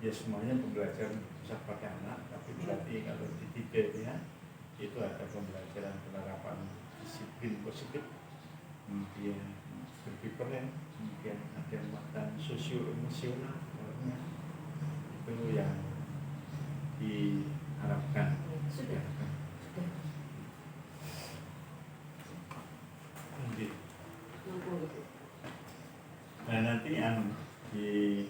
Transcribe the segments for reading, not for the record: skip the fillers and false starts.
ya semuanya pembelajaran pusat pada anak, tapi berarti kalau di tipenya itu ada pembelajaran penerapan disiplin positif, kemudian berpikir, kemudian ada muatan sosio emosional, itu yang diharapkan. Sudah. Nah nanti yang di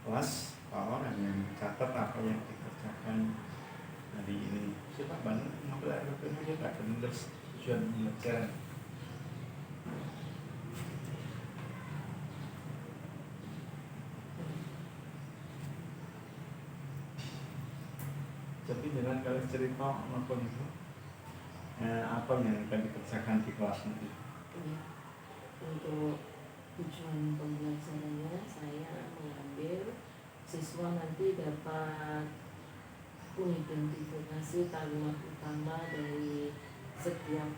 kelas Pak orang yang catat apa yang dikerjakan hari ini. Siapa bantu ngambil air itu juga ada menulis tujuan pembelajaran. Jadi jangan kalian cerita maupun itu apa yang akan dikerjakan di kelas nanti. Untuk tujuan pembelajarannya saya mengambil siswa nanti dapat mengidentifikasi kalimat utama dari setiap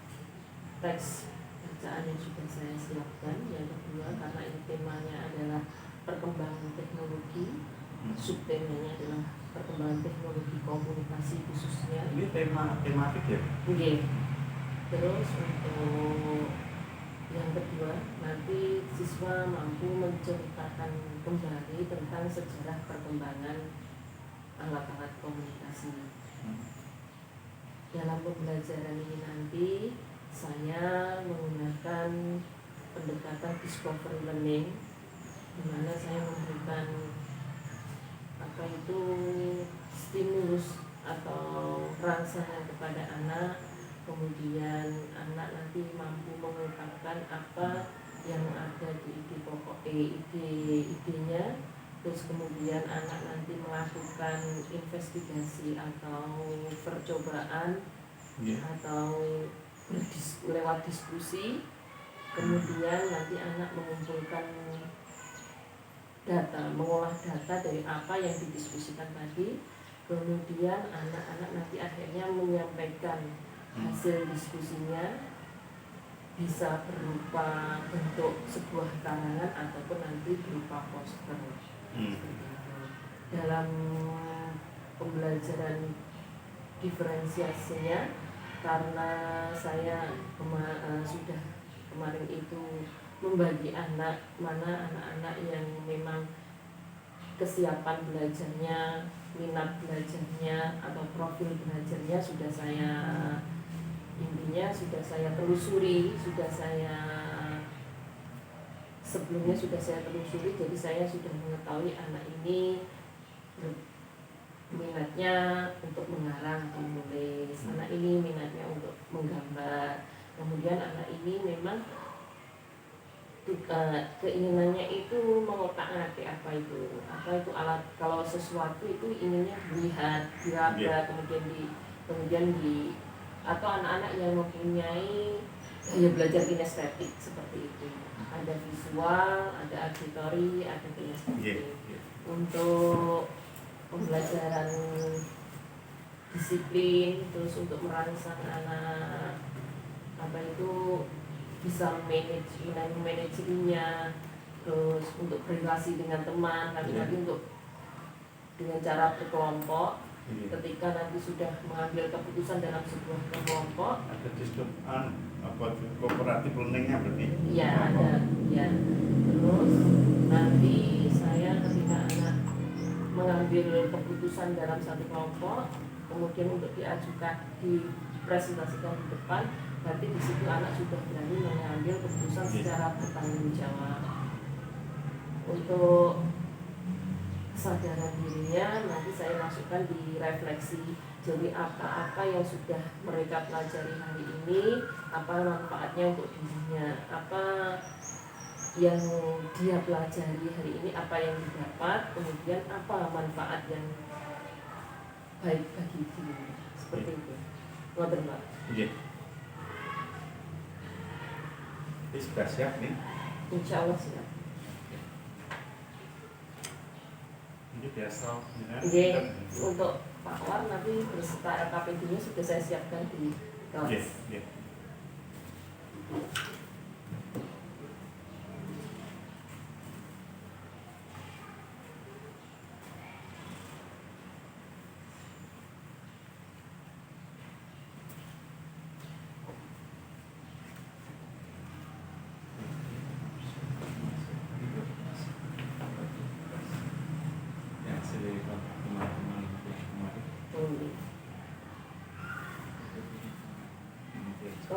teks bacaan yang sudah saya siapkan. Yang kedua, karena ini temanya adalah perkembangan teknologi, subtemanya adalah perkembangan teknologi komunikasi khususnya. Ini tematik ya? Oke. Terus untuk yang kedua, nanti siswa mampu menceritakan kembali tentang sejarah perkembangan alat-alat komunikasi. Dalam pembelajaran ini nanti saya menggunakan pendekatan discovery learning, di mana saya memberikan stimulus atau rangsangan kepada anak. Kemudian anak nanti mampu mengungkapkan apa yang ada di ide pokok idenya. Terus kemudian anak nanti melakukan investigasi atau percobaan atau lewat diskusi. Kemudian nanti anak mengumpulkan data, mengolah data dari apa yang didiskusikan tadi. Kemudian anak-anak nanti akhirnya menyampaikan hasil diskusinya, bisa berupa bentuk sebuah karangan ataupun nanti berupa poster. Dalam pembelajaran diferensiasinya, karena saya sudah kemarin itu membagi anak, mana anak-anak yang memang kesiapan belajarnya, minat belajarnya atau profil belajarnya sudah saya telusuri, sebelumnya sudah saya telusuri. Jadi saya sudah mengetahui anak ini minatnya untuk mengarang atau menulis, anak ini minatnya untuk menggambar. Kemudian anak ini memang keinginannya itu mengotak-atik apa itu alat, kalau sesuatu itu inginnya dilihat, diraba, kemudian atau anak-anak yang mempunyai gaya belajar kinestetik seperti itu, ada visual, ada auditori, ada kinestetik. Untuk pembelajaran disiplin, terus untuk merangsang anak bisa manage dirinya, terus untuk berrelasi dengan teman, lagi-lagi untuk dengan cara berkelompok. Ketika nanti sudah mengambil keputusan dalam sebuah kelompok, ada sistem kooperatif learningnya berarti? Iya ada, ya. Terus nanti saya ketika anak mengambil keputusan dalam satu kelompok, kemudian untuk dipresentasikan di depan, berarti di situ anak sudah berani mengambil keputusan secara bertanggung jawab. Untuk kesadaran dirinya nanti saya masukkan di refleksi. Jadi apa-apa yang sudah mereka pelajari hari ini, apa manfaatnya untuk dirinya, apa yang dia pelajari hari ini, apa yang didapat, kemudian apa manfaat yang baik bagi dirinya, seperti itu. Ngoten, Pak. Iya. Ini sudah siap nih? Insya Allah siap. Ini biasa. Oke, untuk Pak War nanti beserta LKPD-nya sudah saya siapkan di kelas. Iya.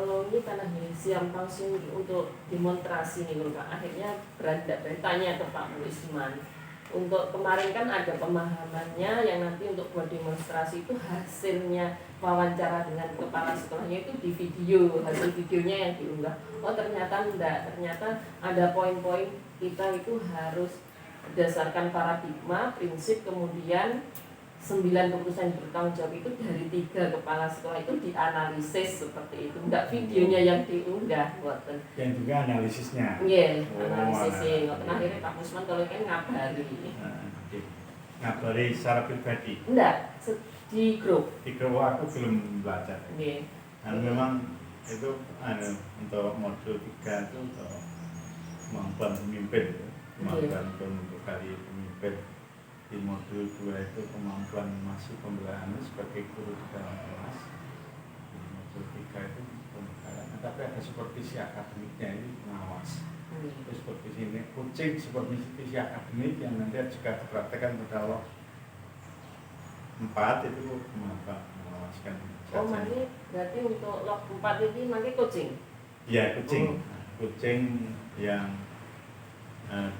ini karena siap langsung untuk demonstrasi nih Pak. Akhirnya bertanya ke Pak Muisman. Untuk kemarin kan ada pemahamannya yang nanti untuk buat demonstrasi itu hasilnya wawancara dengan kepala sekolahnya itu di video, hasil videonya yang diunggah. Oh ternyata enggak, ternyata ada poin-poin kita itu harus berdasarkan paradigma, prinsip, kemudian 9 keputusan bertanggung jawab itu dari 3 kepala sekolah itu dianalisis seperti itu, enggak videonya yang diunggah buatan. Yang juga analisisnya. Iya, analisisnya. Akhirnya Pak Musman kalau kan ngabari. Ngabari secara pribadi? Enggak, di grup. Di grup aku belum belajar. Iya. Memang itu untuk modul 3 itu untuk kemampuan pemimpin, kemampuan untuk kali pemimpin. Di modul 2 itu kemampuan masuk pembelajaran sebagai guru di dalam kelas. Di modul 3 itu pembelajaran, tapi ada supervisi akademiknya, ini pengawas. Itu supervisi ini kucing supervisi akademik yang nanti juga dipraktekkan pada Allah 4 itu kemampuan mengawaskan. Oh, makanya berarti untuk log 4 ini makanya kucing? Iya, kucing. Kucing yang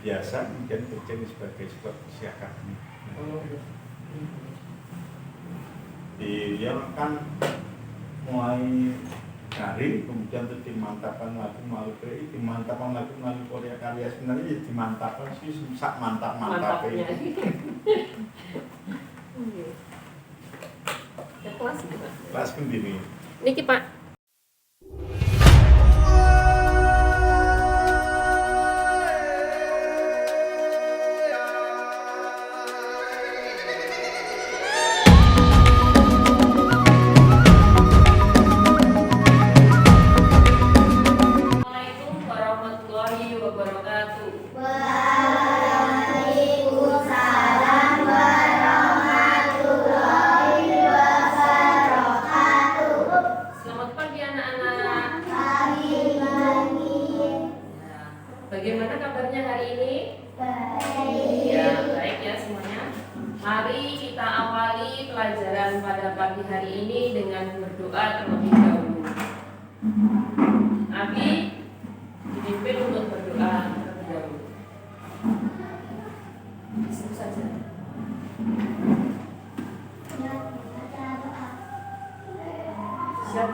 biasa, kemudian kucing sebagai supervisi akademik. Dia kan mulai dari kemudian itu dimantapkan lagi melalui PI, dimantapkan lagi melalui Korea Karya, sebenarnya ya dimantapkan sih sak mantapnya. Kelas gitu Pak? Kelas pendiri. Niki Pak. Assalamualaikum warahmatullahi wabarakatuh. Waalaikumsalam warahmatullahi wabarakatuh. Selamat pagi anak-anak. Pagi. Bagaimana kabarnya hari ini? Baik. Ya, baik ya semuanya. Mari kita awali pelajaran pada pagi hari ini dengan berdoa terlebih dahulu. Abi dipimpin untuk berdoa terlebih dahulu. Disebut saja. Siap.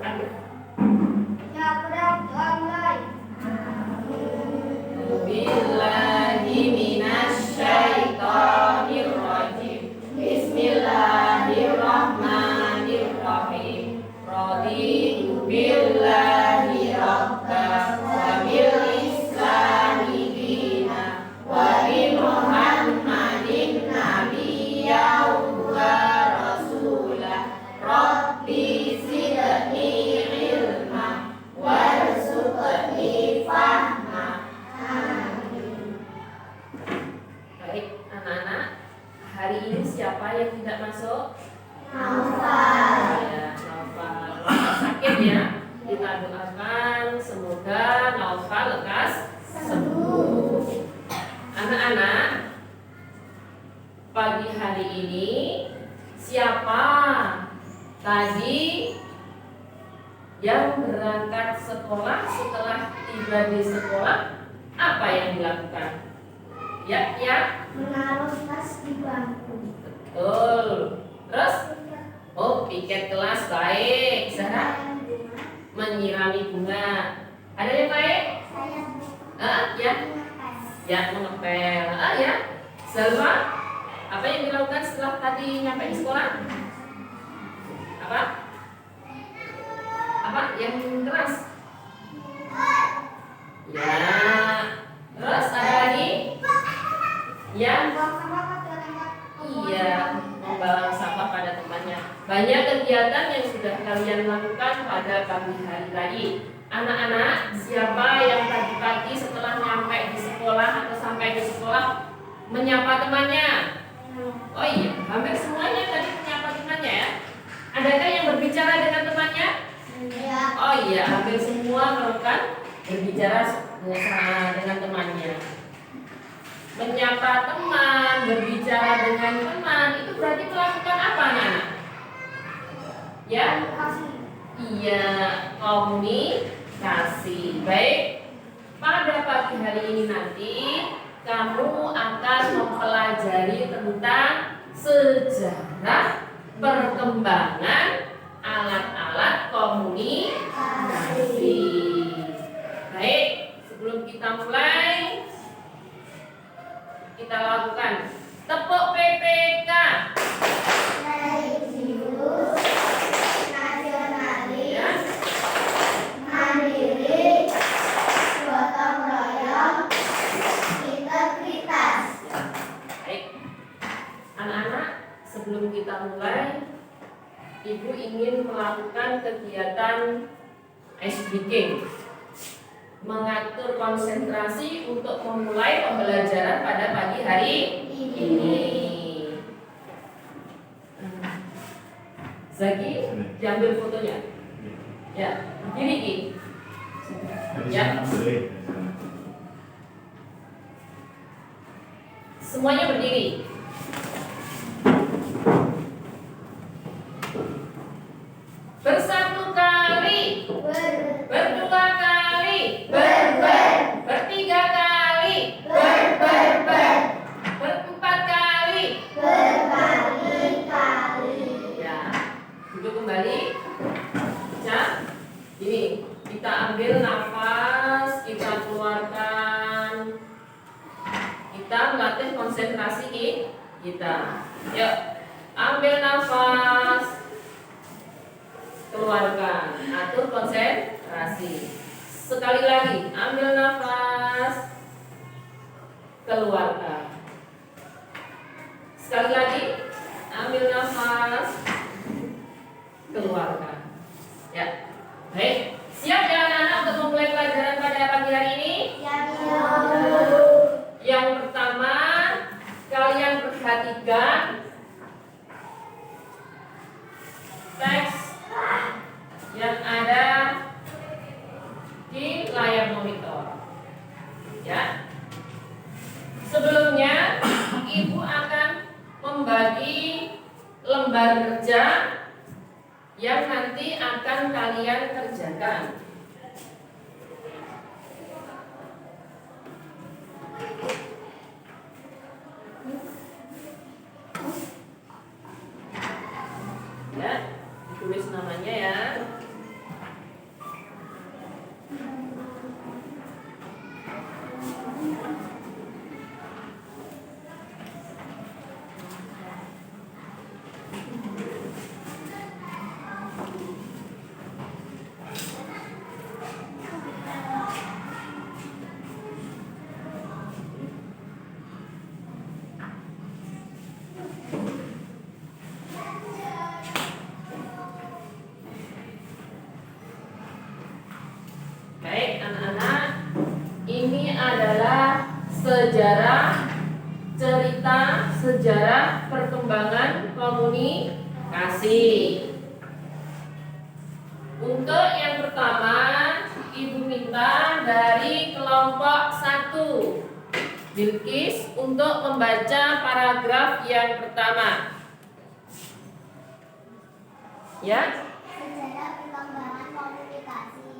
Ayo. Billahi minasyaitonir rajim. Bismillahirrahmanirrahim. Raditu billahi rabba wa bil islami dina wa bi Muhammadin nabiyya wa rasula. Rabbi zidni ilma warzuqni fahma. Baik, anak-anak, hari ini siapa yang tidak masuk? Naufal. Ya, Naufal. Sakit ya. Kita doakan semoga Naufal lekas sembuh. Anak-anak, pagi hari ini siapa tadi yang berangkat sekolah setelah tiba di sekolah? Apa yang dilakukan? Ya, Menaruh tas di bangku. betul. Terus, oh piket kelas baik. Sarah menyirami bunga. Ada yang baik? Saya Ya, mengepel. Ya. Salma, apa yang dilakukan setelah tadi nyampe di sekolah? Apa? Apa yang keras? Ya. Terus ada lagi? Ya. Iya, membawa sampah pada temannya. Banyak kegiatan yang sudah kalian lakukan pada pagi hari tadi. Anak-anak, siapa yang tadi pagi setelah nyampe di sekolah atau sampai di sekolah menyapa temannya? Oh iya, hampir semuanya tadi menyapa temannya ya. Adakah yang berbicara dengan temannya? Oh iya, hampir semua melakukan berbicara dengan temannya. Menyapa teman, berbicara dengan teman, itu berarti melakukan apa, anak-anak? Ya, Komunikasi. iya, komunikasi. Baik, pada pagi hari ini nanti kamu akan mempelajari tentang sejarah perkembangan alat-alat komunikasi. Baik, sebelum kita mulai, kita lakukan tepuk PPK. Religius, nasionalis, Ya. mandiri, gotong royong, integritas. Baik, anak-anak, sebelum kita mulai, Ibu ingin melakukan kegiatan ice breaking, mengatur konsentrasi untuk memulai pembelajaran pada pagi hari ini. Zaki, diambil fotonya. Ya, berdiri Ki. Dari Ya. sana boleh. Dari sana. Semuanya berdiri. Bersatu kali, berdua kali, bertiga kali, berempat kali. Ya, duduk kembali. Ya, ini kita ambil nafas, kita keluarkan. Kita melatih konsentrasi kita. Yuk, ambil nafas, keluarkan, atur konsentrasi. Sekali lagi, ambil nafas, keluarkan. Sekali lagi, ambil nafas, keluarkan. Ya, baik. Siap ya anak-anak untuk memulai pelajaran pada pagi hari ini? Yang pertama, kalian perhatikan teks yang ada di layar monitor. Ya. Sebelumnya, Ibu akan membagi lembar kerja yang nanti akan kalian kerjakan. Ya, ditulis namanya ya. Baik anak-anak, ini adalah cerita sejarah perkembangan komunikasi. Untuk yang pertama, Ibu minta dari kelompok 1 Bilkis untuk membaca paragraf yang pertama. Ya. Sejarah perkembangan komunikasi.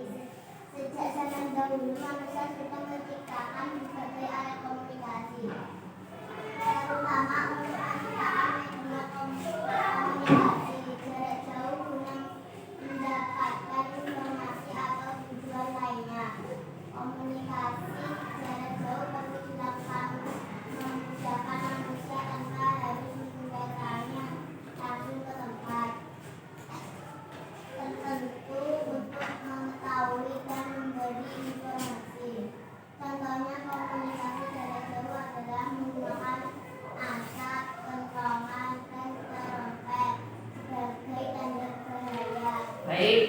Sejak zaman dahulu manusia sudah menciptakan berbagai alat komunikasi, terutama untuk penciptaan media komunikasi jarak jauh guna mendapatkan informasi atau tujuan lainnya. Komunikasi jarak jauh perlu dilakukan memudahkan manusia tanpa harus menggunakannya langsung ke tempat tertentu untuk mengetahui dan memberi informasi. Contohnya komunikasi jarak jauh adalah menggunakan asap, kentongan, dan trompet sebagai tanda bahaya. Baik,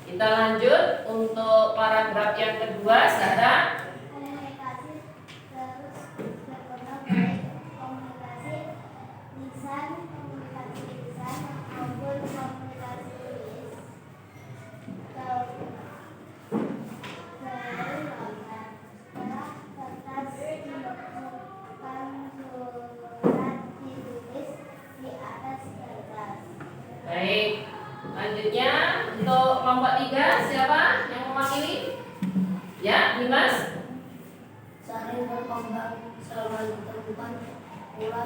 kita lanjut untuk paragraf yang kedua, Sarah. Komunikasi terus berkembang baik komunikasi lisan maupun komunikasi tulis. Setelah kertas dibutuhkan surat ditulis di atas kertas. Baik, lanjut Kelompok 3 siapa yang mewakili? Ya, Dimas. Sering berkembang selama ditemukan pula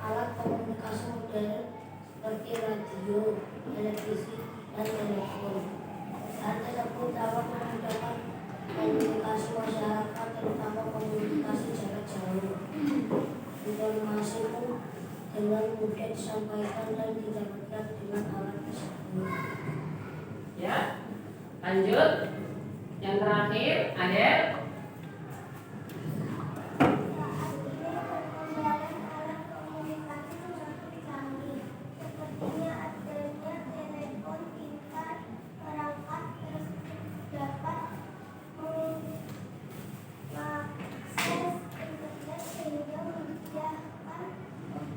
alat komunikasi modern seperti radio, televisi, dan telepon. Hal tersebut dapat memudahkan komunikasi masyarakat, terutama komunikasi jarak jauh. Informasi pun dengan mudah disampaikan dan didapatkan dengan alat tersebut. Ya. Lanjut. Yang terakhir, Adel. Saat ini perkembangan alat komunikasi semakin canggih, sepertinya adanya telepon pintar, perangkat dapat mengakses internet sehingga memudahkan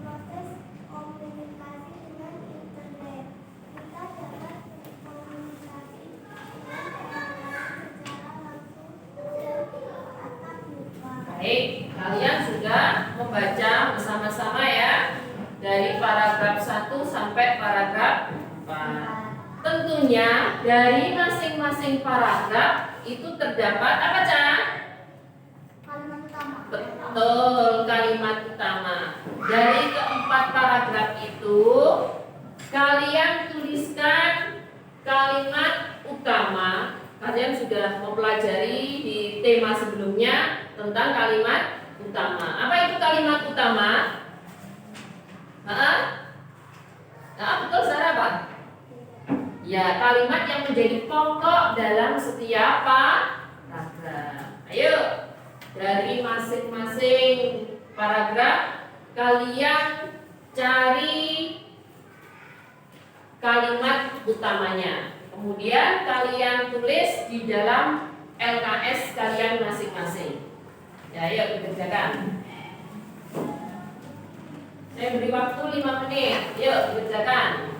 proses komunikasi dengan internet. Kita dapat berkomunikasi dengan orang lain secara langsung dan tatap muka. Baik, kalian sudah membaca bersama-sama ya dari paragraf 1 sampai paragraf 4. Tentunya dari masing-masing paragraf itu terdapat apa, Cak? Kalimat utama. Betul, kalimat utama. Dari keempat paragraf itu kalian tuliskan kalimat utama. Kalian sudah mempelajari di tema sebelumnya tentang kalimat utama. Apa itu kalimat utama? Betul, Sarah, Pak? Ya, kalimat yang menjadi pokok dalam setiap paragraf. Ayo, dari masing-masing paragraf kalian cari kalimat utamanya. Kemudian kalian tulis di dalam LKS kalian masing-masing. Ya, ayo dikerjakan. Saya beri waktu 5 menit. Yuk, dikerjakan.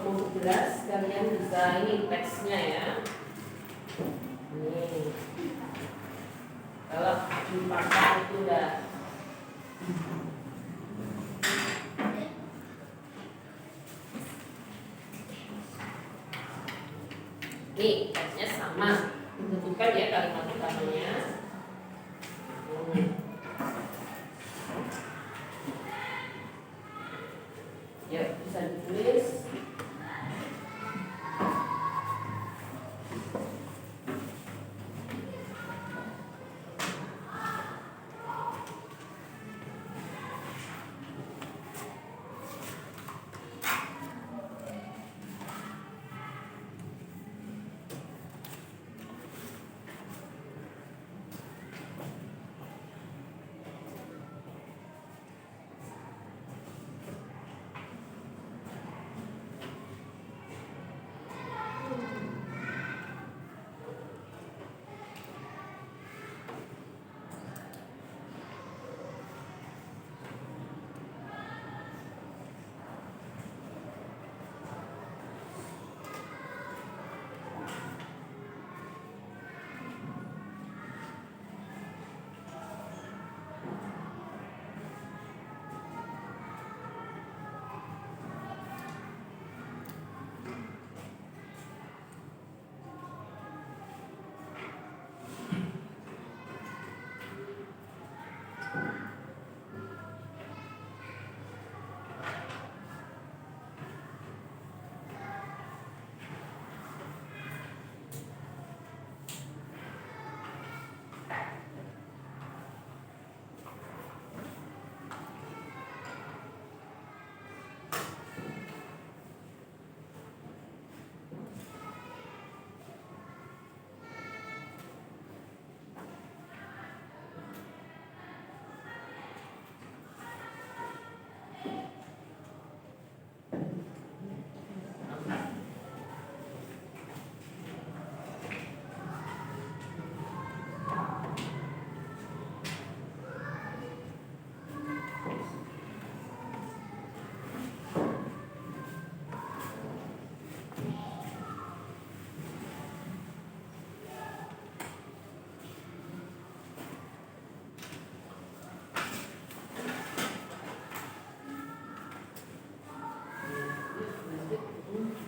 Untuk jelas kalian bisa ini teksnya ya. Ini kalau dipasang itu udah nih teksnya sama, tentukan ya kalimat utamanya. Ya, bisa ditulis.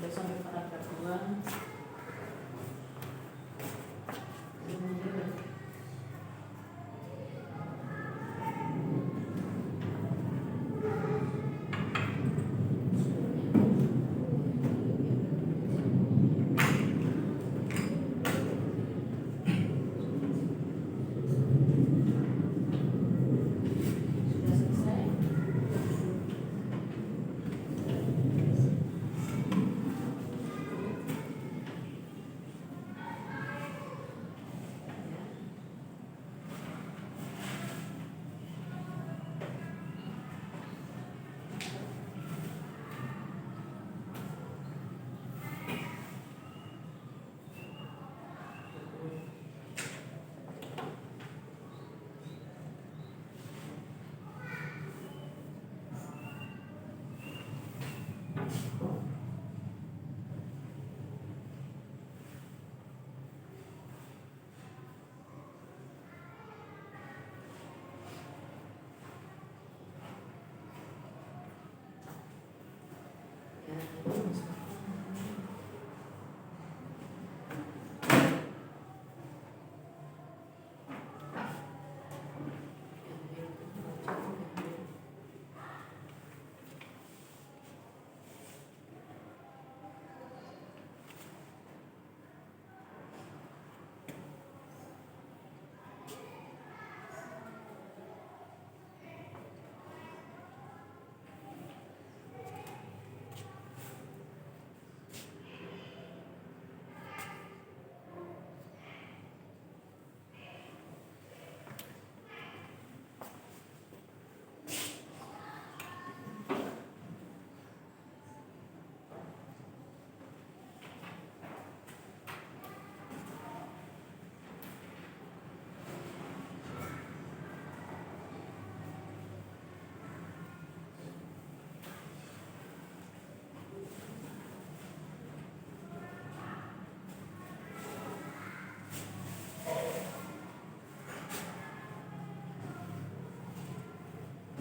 Masuk sampai paragraf 2.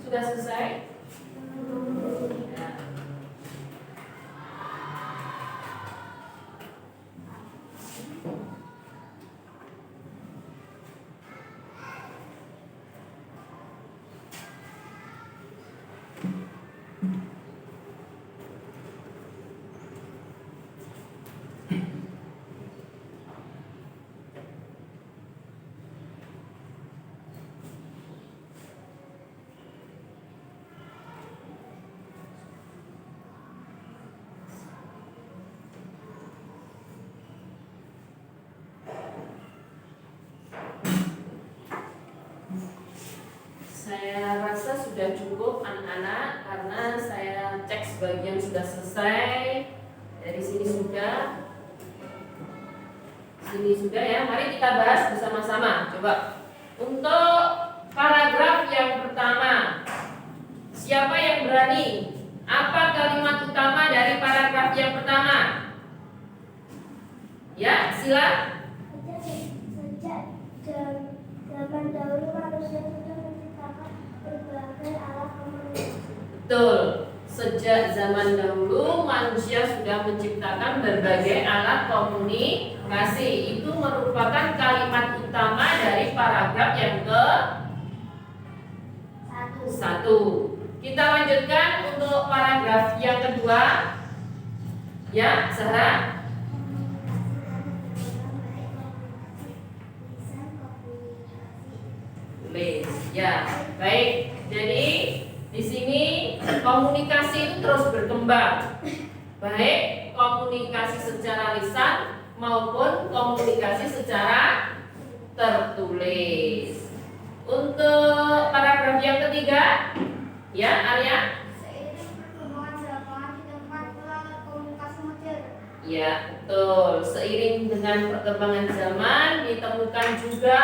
Sudah selesai. Sudah selesai? Ya. Saya rasa sudah cukup anak-anak karena saya cek sebagian sudah selesai. Dari sini sudah. Sini sudah ya. Mari kita bahas bersama-sama. Coba. Untuk paragraf yang pertama. Siapa yang berani? Apa kalimat utama dari paragraf yang pertama? Ya, sila. Sejak zaman dahulu manusia sudah menciptakan berbagai alat komunikasi. Betul. Sejak zaman dahulu manusia sudah menciptakan berbagai alat komunikasi. Itu merupakan kalimat utama dari paragraf yang ke-1. Kita lanjutkan untuk paragraf yang kedua. Ya, Sarah. Tulis. Ya, baik. Jadi di sini komunikasi itu terus berkembang. Baik komunikasi secara lisan maupun komunikasi secara tertulis. Untuk paragraf yang ketiga, ya Arya. Seiring perkembangan zaman ditemukan pula komunikasi modern. Ya, betul. Seiring dengan perkembangan zaman ditemukan juga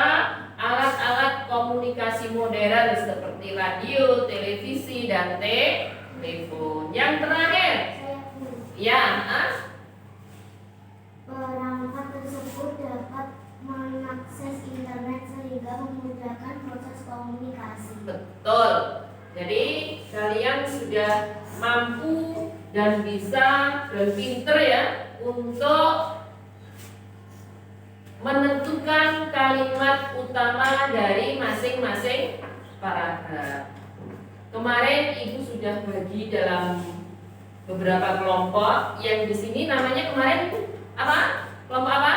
alat-alat komunikasi modern seperti radio, televisi, dan telepon. Yang terakhir, ya, perangkat tersebut dapat mengakses internet sehingga memudahkan proses komunikasi. betul. Jadi kalian sudah mampu dan bisa dan pinter ya untuk menentukan kalimat utama dari masing-masing paragraf. Kemarin Ibu sudah bagi dalam beberapa kelompok yang di sini namanya kemarin apa? Kelompok apa?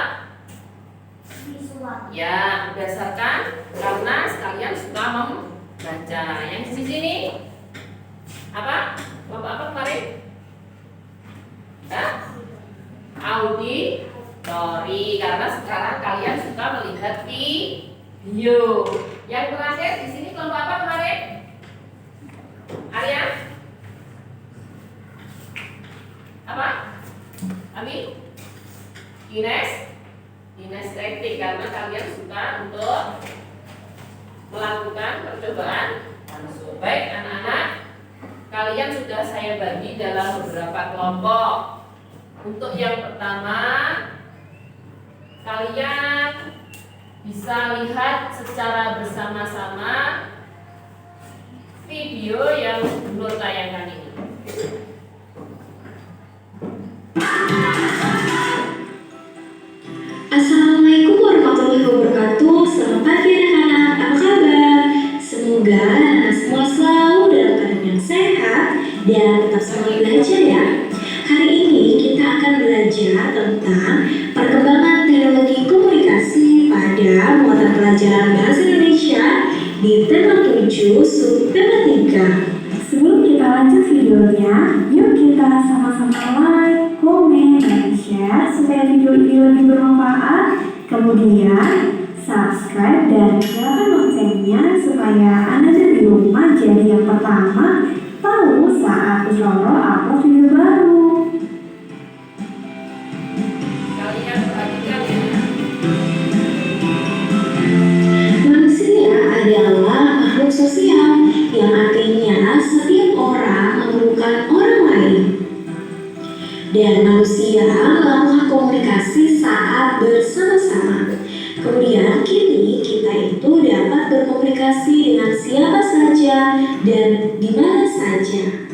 Visual. Ya, berdasarkan karena sekalian suka membaca. Yang di sini apa? Kelompok apa kemarin? Auditori, karena sekarang kalian suka melihat video. Yang terakhir di sini kelompok apa kemarin? Arya? Apa? Ami? Kinestetik, karena kalian suka untuk melakukan percobaan langsung. Baik anak-anak, kalian sudah saya bagi dalam beberapa kelompok. Untuk yang pertama, kalian bisa lihat secara bersama-sama video yang Nur tayangkan ini. Assalamualaikum warahmatullahi wabarakatuh. Selamat pagi anak-anak, apa kabar? Semoga anak semua selalu dalam keadaan yang sehat dan tetap semangat belajar ya. Hari ini kita akan belajar tentang perkembangan teknologi komunikasi pada muatan pelajaran bahasa Indonesia di tema 7 subtema 3. Sebelum kita lanjut videonya, yuk kita sama-sama like, komen, dan share supaya video ini lebih bermanfaat. Kemudian subscribe dan nyalakan loncengnya supaya Anda di rumah jadi yang pertama tahu saat Usoro upload video baru. Kalian perhatikan ya. Manusia adalah makhluk sosial yang artinya setiap orang memerlukan orang lain. Dan manusia melakukan komunikasi saat bersama-sama. Kemudian kini kita itu dapat berkomunikasi dengan siapa saja dan di mana saja.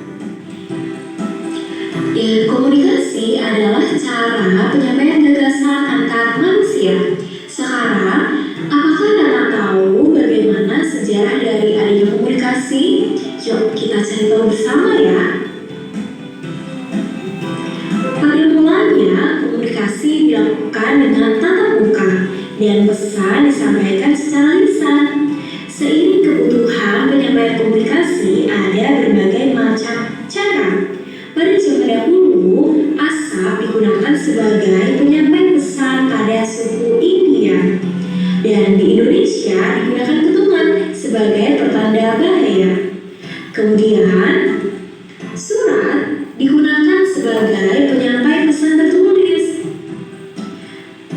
Dan komunikasi adalah cara penyampaian gagasan antar manusia. Sekarang, apakah Anda tahu bagaimana sejarah dari adanya komunikasi? Yuk kita cari tahu bersama ya. Pada mulanya, komunikasi dilakukan dengan tatap muka dan pesan disampaikan secara lisan. Seiring kebutuhan penyampaian komunikasi, ada berbagai macam cara. Pada zaman dahulu, asap digunakan sebagai penyampai pesan pada suku India. Dan di Indonesia digunakan ketukan sebagai pertanda bahaya. Kemudian, surat digunakan sebagai penyampai pesan tertulis.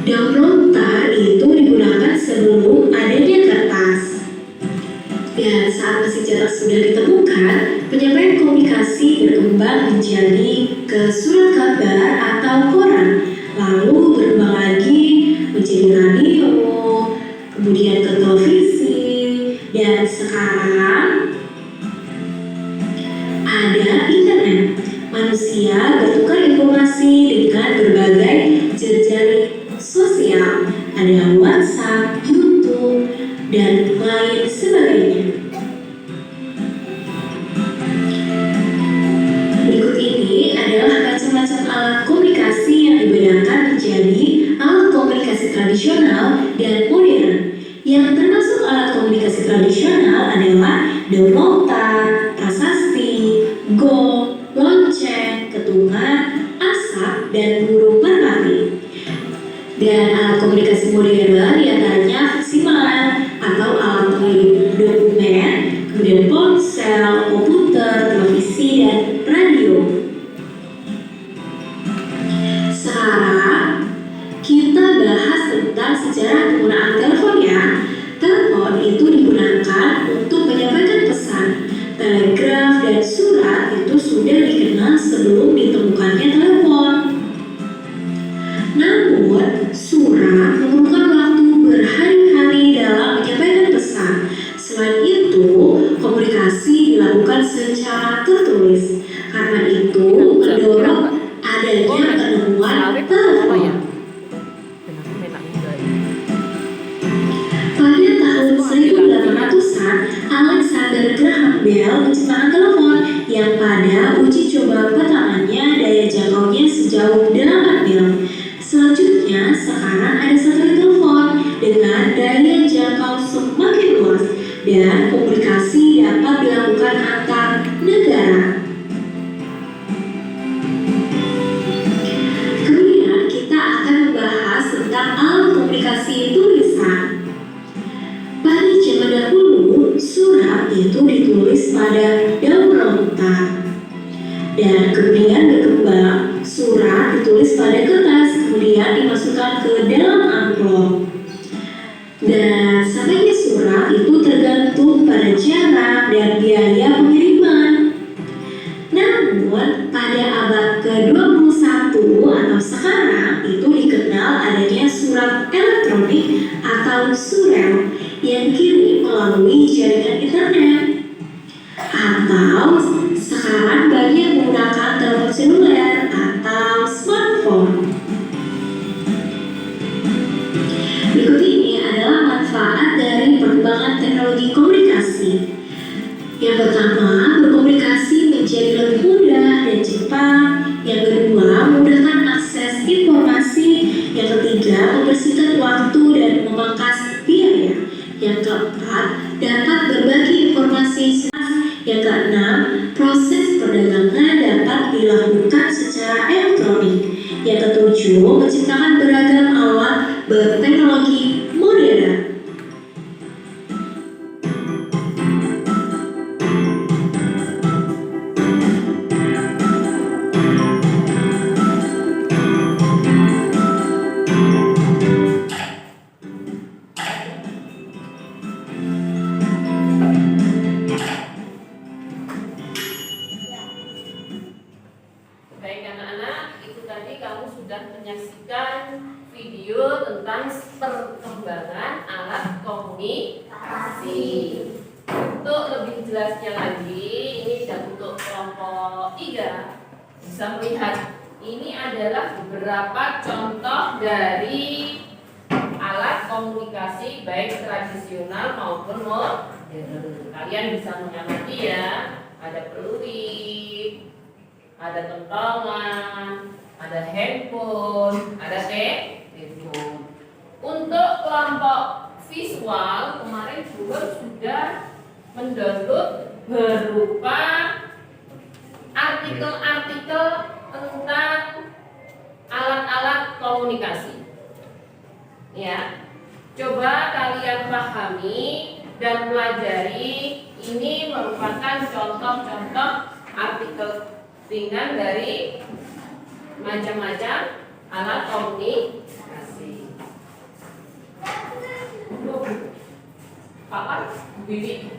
Daun lontar itu digunakan sebelum adanya kertas. Dan saat mesin cetak sudah ditemukan, penyampaian komunikasi berkembang menjadi ke surat kabar atau koran, lalu berkembang lagi menjadi radio, kemudian ke televisi, dan sekarang ada internet. Manusia bertukar informasi dengan berbagai jejaring sosial, ada WhatsApp, YouTube, dan lain sebagainya. Berikut ini adalah macam-macam alat komunikasi yang dibedakan menjadi alat komunikasi tradisional dan modern. Yang termasuk alat komunikasi tradisional adalah daun lontar, prasasti, gong, lonceng, ketungan, asap, dan burung merpati. Dan alat komunikasi modern diantaranya faksimalan atau alat pengirim dokumen, kemudian ponsel, komputer, televisi, dan radio. Sekarang kita bahas tentang sejarah penggunaan telepon ya. Telepon itu digunakan untuk menyampaikan pesan. Telegraf dan surat itu sudah dikenal sebelum ditemukannya telepon. Namun, surat memerlukan waktu berhari-hari dalam menyampaikan pesan. Selain itu, komunikasi dilakukan secara tertulis. Karena itu, sekarang ada satelit telepon dengan daya jangkau semakin luas dan komunikasi dapat dilakukan antar negara. Kemudian kita akan membahas tentang alat komunikasi tulisan. Pada zaman dahulu, surat itu ditulis pada daun lontar dan kemudian berkembang. Surat ditulis pada kertas, kemudian dimasukkan ke dalam amplop. Dan sampainya surat itu tergantung pada jarak dan biaya pengiriman. Namun pada abad ke-21 atau sekarang itu dikenal adanya surat elektronik atau surel yang dikirim melalui jaringan internet. Atau sekarang banyak menggunakan telepon seluler atau smartphone. Berikut ini adalah manfaat dari perkembangan teknologi komunikasi. Yang pertama, berkomunikasi menjadi lebih mudah dan cepat. Yang kedua, memudahkan akses informasi. Yang ketiga, membersihkan waktu dan memangkas biaya. Yang keempat, dapat berbagi informasi. Yang keenam, proses perdagangan dapat dilakukan secara elektronik. Yang ketujuh, menciptakan beragam alat berteknologi modern. Baik anak-anak, itu tadi kamu sudah menyaksikan video tentang perkembangan alat komunikasi. Untuk lebih jelasnya lagi, ini sudah untuk kelompok 3 bisa melihat ini adalah beberapa contoh dari alat komunikasi baik tradisional maupun modern. Kalian bisa mengamati ya, ada peluit, ada kentongan, ada handphone, ada telepon. Untuk kelompok visual kemarin juga sudah mendownload berupa artikel-artikel tentang alat-alat komunikasi. Ya, coba kalian pahami dan pelajari. Ini merupakan contoh-contoh artikel ringan dari macam-macam alat komunikasi. Papa, Bibi.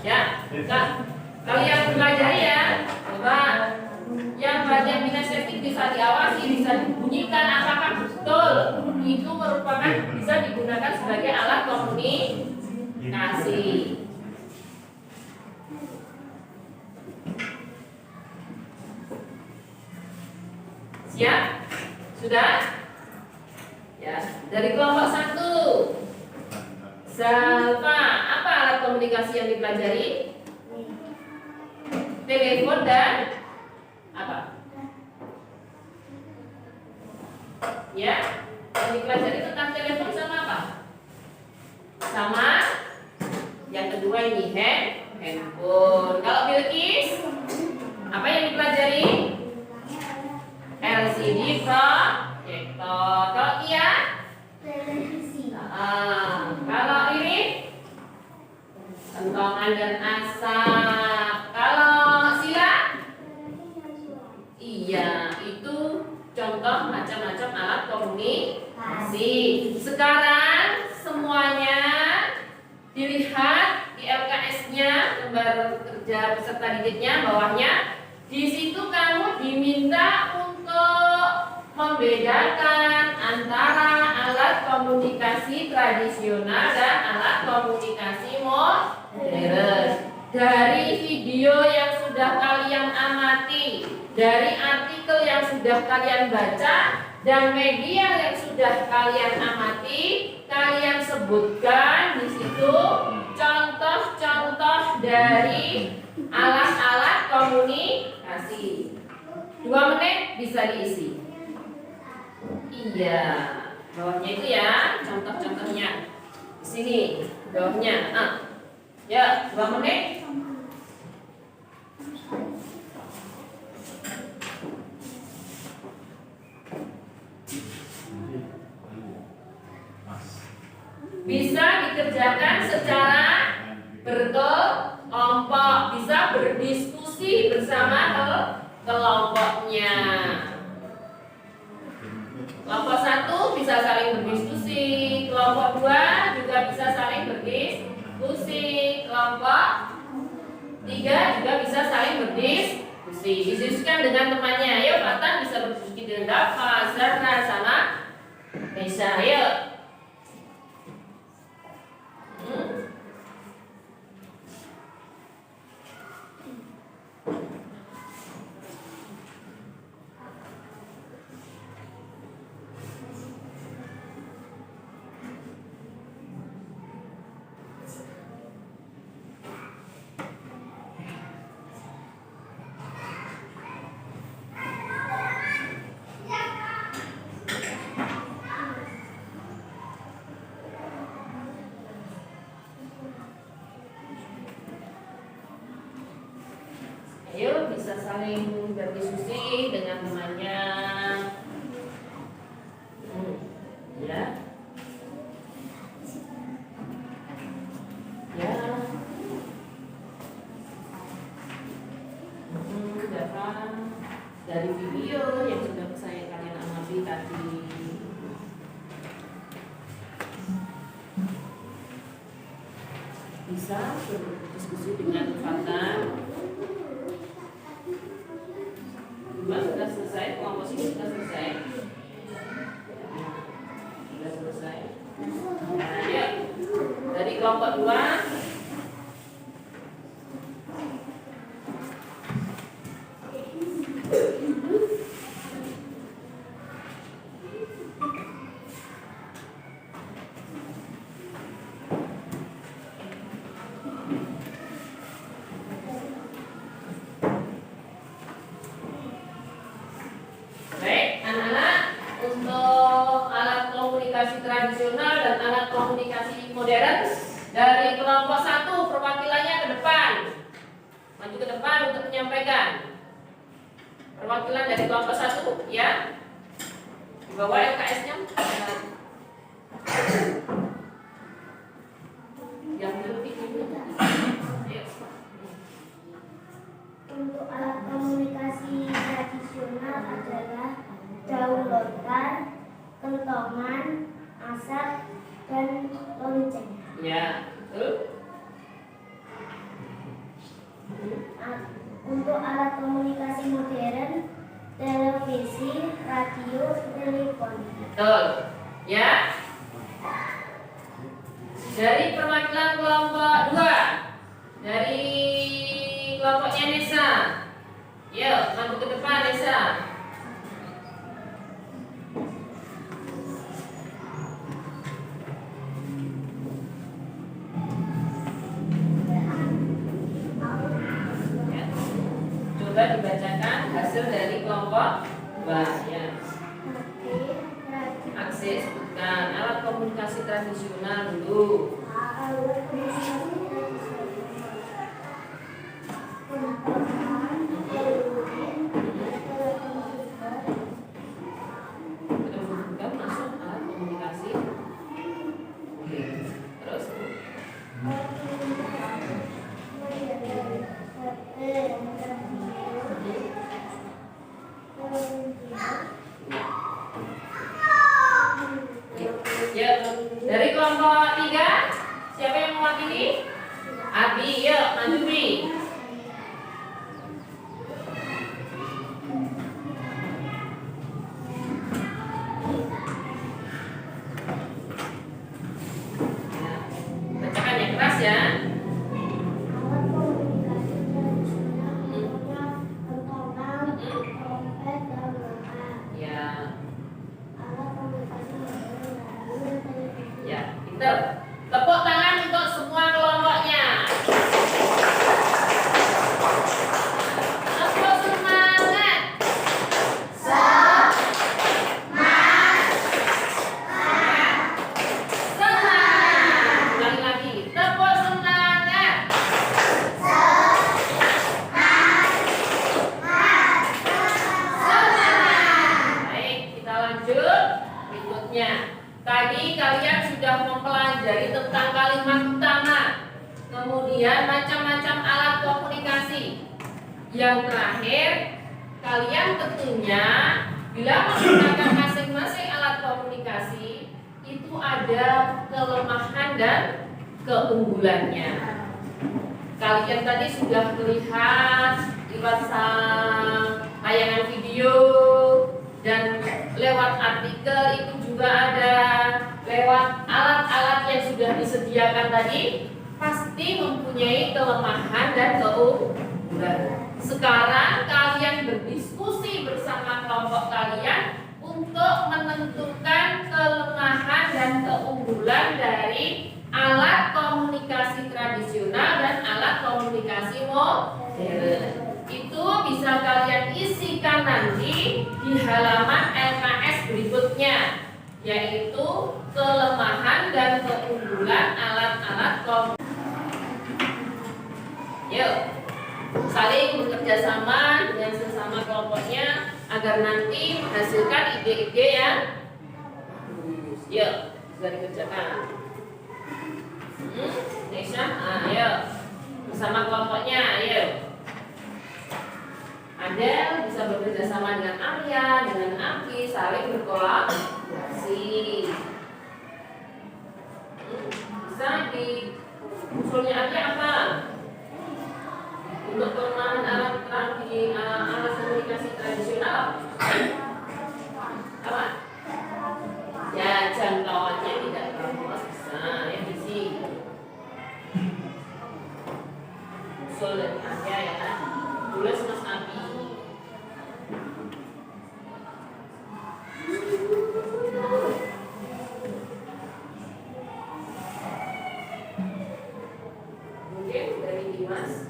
Ya, kalian pelajari ya. Coba yang bagian kinestetik bisa diawasi, bisa dibunyikan apakah betul itu merupakan bisa digunakan sebagai alat komunikasi. Siap? Sudah? Ya, dari kelompok 1. Salva, apa alat komunikasi yang dipelajari? Telepon dan apa? Ya, yang dipelajari tentang telepon sama apa? Sama yang kedua ini handphone. Kalau Bilkis, apa yang dipelajari? LCD proyektor. Kalau Ia? Televisi. Kalau ini? Kentongan dan asap. Kalau Sila? Iya, itu contoh macam-macam alat komunikasi. Sekarang semuanya dilihat di LKS-nya, lembar kerja peserta didiknya, bawahnya. Di situ kamu diminta untuk membedakan antara alat komunikasi tradisional dan alat komunikasi modern. Dari video yang sudah kalian amati, dari artikel yang sudah kalian baca, dan media yang sudah kalian amati, kalian sebutkan di situ contoh-contoh dari alat-alat komunikasi. 2 menit bisa diisi. Iya, bawahnya itu ya, contoh-contohnya di sini, bawahnya. Ya, 2 menit. Bisa dikerjakan secara berkelompok, bisa berdiskusi bersama kelompoknya. Kelompok 1 bisa saling berdiskusi, kelompok 2 juga bisa saling berdiskusi, kelompok 3 juga bisa saling berdiskusi. Diskusikan dengan temannya. Ayo, Fatan bisa berdiskusi dengan Dafa, Zara, sama Nisa. Ayo. Ayo, bisa saling berdiskusi dengan temannya. Ya. Ya. Dapat dari video yang sudah saya kalian amati tadi. Bisa berdiskusi dengan Fatan. Sudah selesai, kelompok ini sudah selesai. Sudah selesai. Nah, ya. Dari kelompok 2 tradisional dan alat komunikasi modern. Dari kelompok 1 perwakilannya ke depan, maju ke depan untuk menyampaikan. Perwakilan dari kelompok 1 ya, dibawa LKS-nya yang lebih Untuk alat komunikasi tradisional adalah daun lontar, kentongan, asap, dan lonceng. Ya, betul. Untuk alat komunikasi modern, televisi, radio, telepon. Betul. Ya. Dari perwakilan kelompok 2, dari kelompoknya Nesa. Yuk, maju ke depan Nesa. Coba dibacakan hasil dari kelompok 2 ya. Akses sebutkan alat komunikasi tradisional dulu. Alat komunikasi Kita masuk alat komunikasi. Oke. Terus ya, dari kelompok 3 siapa yang mewakili? Abi, yuk maju Bi. Bacakan yang keras ya. alat komunikasi tradisional kentongan, trompet, dan lontar. Ya, Alat komunikasi modern, radio, televisi. ya, pinter. Tepuk tangan untuk semua kelompoknya. komunikasi. Yang terakhir, kalian tentunya bila menggunakan masing-masing alat komunikasi itu ada kelemahan dan keunggulannya. Kalian tadi sudah melihat lewat tayangan video dan lewat artikel itu juga ada, lewat alat-alat yang sudah disediakan tadi pasti mempunyai kelemahan dan keunggulan. Sekarang kalian berdiskusi bersama kelompok kalian untuk menentukan kelemahan dan keunggulan dari alat komunikasi tradisional dan alat komunikasi modern. Itu bisa kalian isikan nanti di halaman LKS berikutnya, yaitu kelemahan dan keunggulan alat-alat komunikasi. Yuk, saling bekerja sama dengan sesama kelompoknya agar nanti menghasilkan ide-ide yang bagus. Yuk, bisa dikerjakan. Nesha, ayo bersama kelompoknya, ayo. Adel bisa bekerja sama dengan Arya, dengan Aki, saling berkolaborasi. Bisa di usulnya Arya apa? Untuk pengembangan alat komunikasi tradisional apa? Ya, jangkauannya tidak terlalu luas, bisa ya visi. Usul dari Arya ya, tulis Mas Nabi. Mungkin dari Dimas.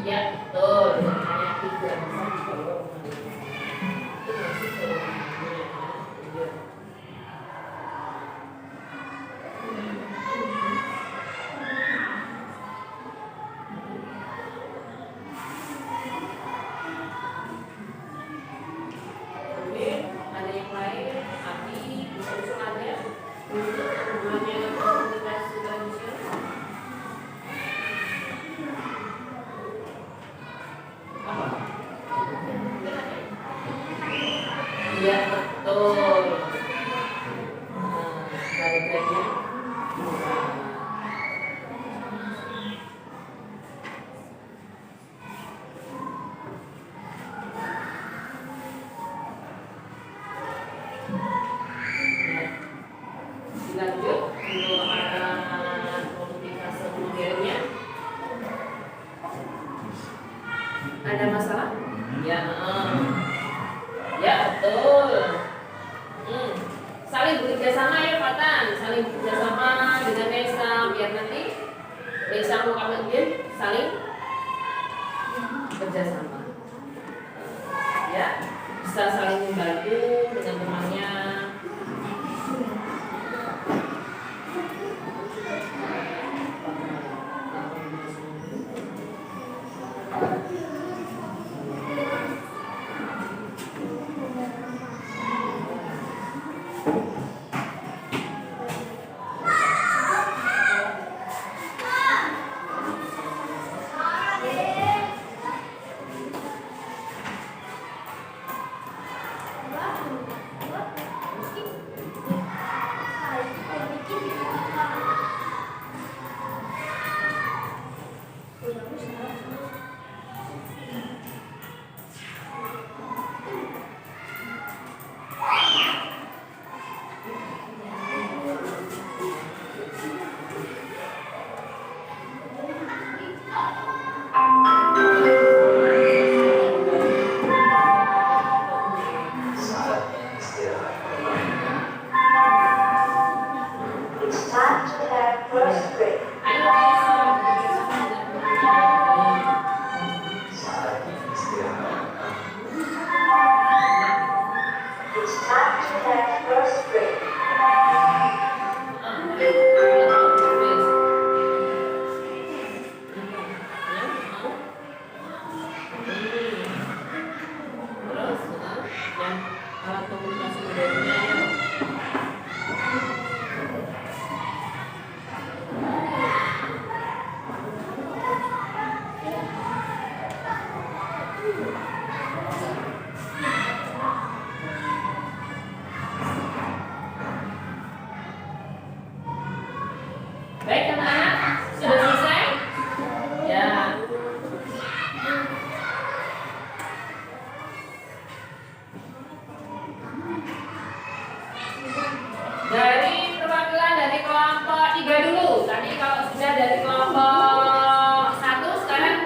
Ya, betul. Hanya 3 bisa dibawa kemana. Itu masih kelemahannya. Oke, ada yang lain? Abi, bisa usul ada? Untuk penggunaannya komunikasi tradisional. Iya betul. Baliknya. Dilanjut untuk komunikasi modernnya. Ada masalah? Ya. Ya betul. Saling bekerja sama ya Fatan, saling bekerja sama dengan Nesa biar nanti Nesa Muhammadin saling bekerja sama. Ya, bisa saling membantu dengan temannya. Baik anak-anak, sudah selesai? Ya. Dari perwakilan dari kelompok 3 dulu. Tadi kalau sudah dari kelompok 1, sekarang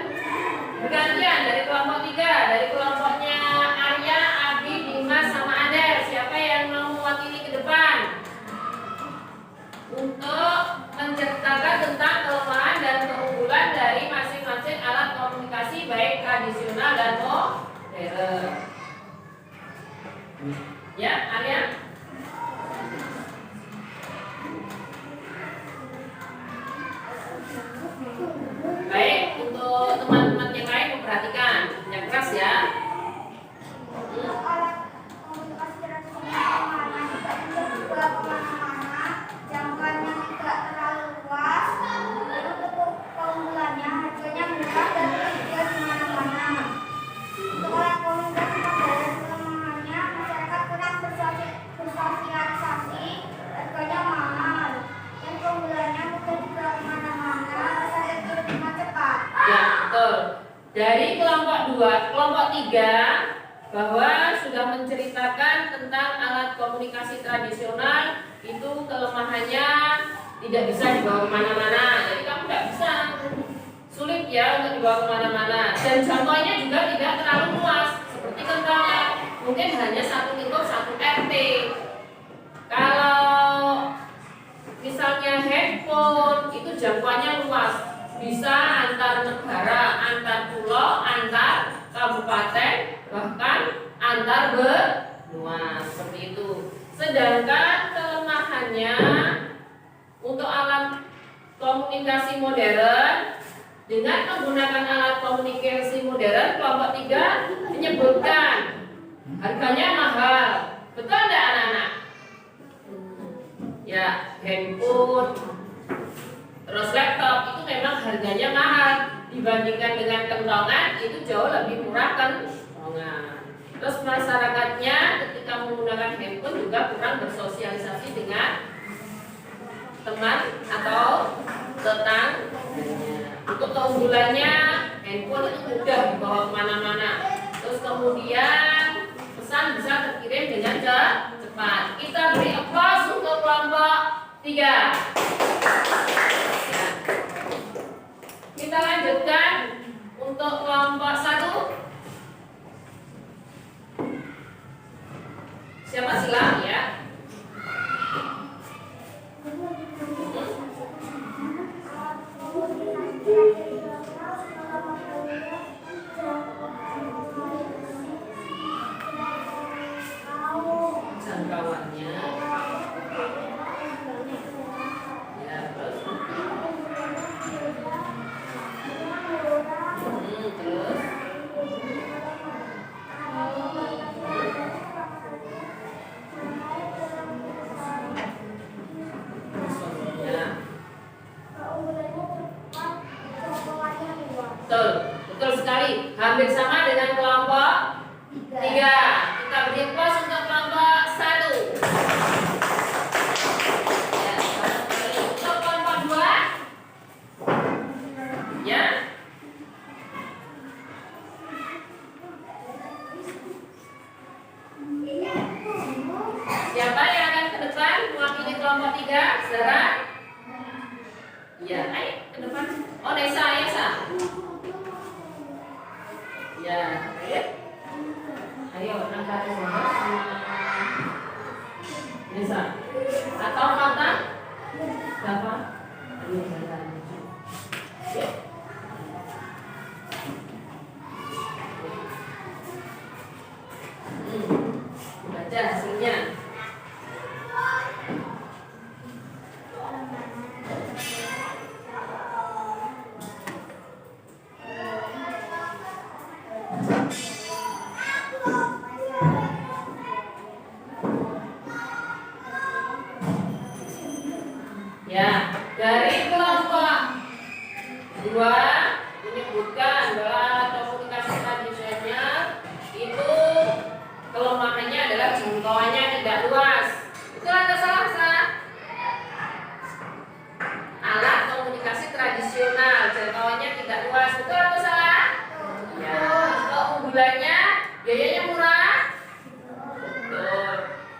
bergantian dari kelompok 3. Dari kelompoknya Arya, Abi, Dimas, sama Ader. Siapa yang mau mewakili ke depan untuk menceritakan tentang kelemahan dan keunggulan dari masing-masing alat komunikasi baik tradisional dan modern? Ya, Arya. Baik, untuk teman-teman yang lain memperhatikan yang keras ya. Untuk alat komunikasi tradisional mana juga juga kemana-mana, jangkauannya tidak terlalu luas. Untuk keunggulannya harganya murah dan tersedia di mana-mana. Untuk alat komunikasi modern kelemahannya masyarakat kurang bersosialisasi, harganya mahal. Dan keunggulannya mudah dibawa kemana-mana, bisa diterima cepat. Ya, betul. Dari kelompok 2, kelompok 3 bahwa sudah menceritakan tentang alat komunikasi tradisional itu kelemahannya tidak bisa dibawa kemana-mana. Jadi kamu tidak bisa, sulit ya untuk dibawa kemana-mana. Dan jangkauannya juga tidak terlalu luas. Seperti contohnya, mungkin hanya satu lingkup, satu RT. Kalau misalnya handphone itu jangkauannya luas, bisa antar negara, antar pulau, antar kabupaten, bahkan antar benua, seperti itu. Sedangkan kelemahannya untuk alat komunikasi modern, dengan menggunakan alat komunikasi modern, kelompok 3 menyebutkan harganya mahal. Betul enggak anak-anak? Ya, handphone, terus laptop itu memang harganya mahal dibandingkan dengan kentongan, itu jauh lebih murah kentongan. Terus masyarakatnya ketika menggunakan handphone juga kurang bersosialisasi dengan teman atau tetangganya. Untuk keunggulannya, handphone itu mudah dibawa kemana-mana. Terus kemudian pesan bisa terkirim dengan cepat. Kita beri applause untuk kelompok 3. Kita lanjutkan untuk kelompok 1. Siapa silang ya? Jangkauannya ya, terus terus betul, betul sekali. Hampir sama dengan kelompok 3. Kita beri applause untuk kelompok 1. Ya, untuk kelompok 2. Ya. Siapa yang akan ke depan mewakili kelompok 3? Saudara? Ya, ayo ke depan. Oh, Nesa, Nesa. Ya, ayo. Ayo, angkat semua. Nesa. Atau Fata? Siapa? Ayo, jalan. Ya. Baca hasilnya. Ya, dari kelompok 2 menyebutkan bahwa alat komunikasi tradisional keunggulannya, biayanya murah. Betul.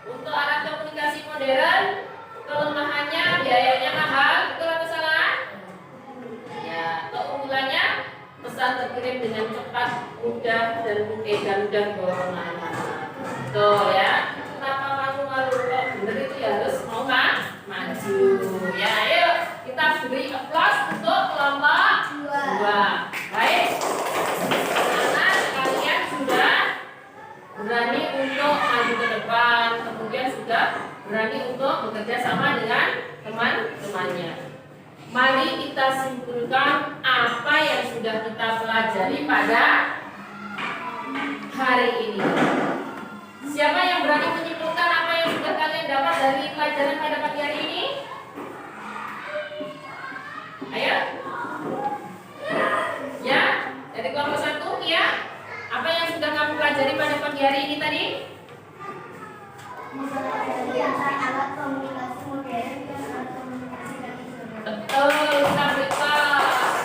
Untuk alat komunikasi modern, kelemahannya biayanya mahal. Betul atau salah? Ya, keunggulannya pesan terkirim dengan cepat, mudah dan mudah dibawa kemana-mana. Betul ya. Kenapa malu-malu? Kok bener itu ya harus mau maju. Ya, ayo kita beri applause untuk kelompok 2. Baik. Anak kalian sudah berani untuk maju ke depan, kemudian sudah berani untuk bekerja sama dengan teman-temannya. Mari kita simpulkan apa yang sudah kita pelajari pada hari ini. Siapa yang berani menyimpulkan apa yang sudah kalian dapat dari pelajaran pada pagi hari ini? Ayo. Ya, dari kelompok 1 ya. Apa yang sudah kamu pelajari pada pagi hari ini tadi? Mempelajari antara alat komunikasi modern dan alat komunikasi tradisional. Betul, Sabrina.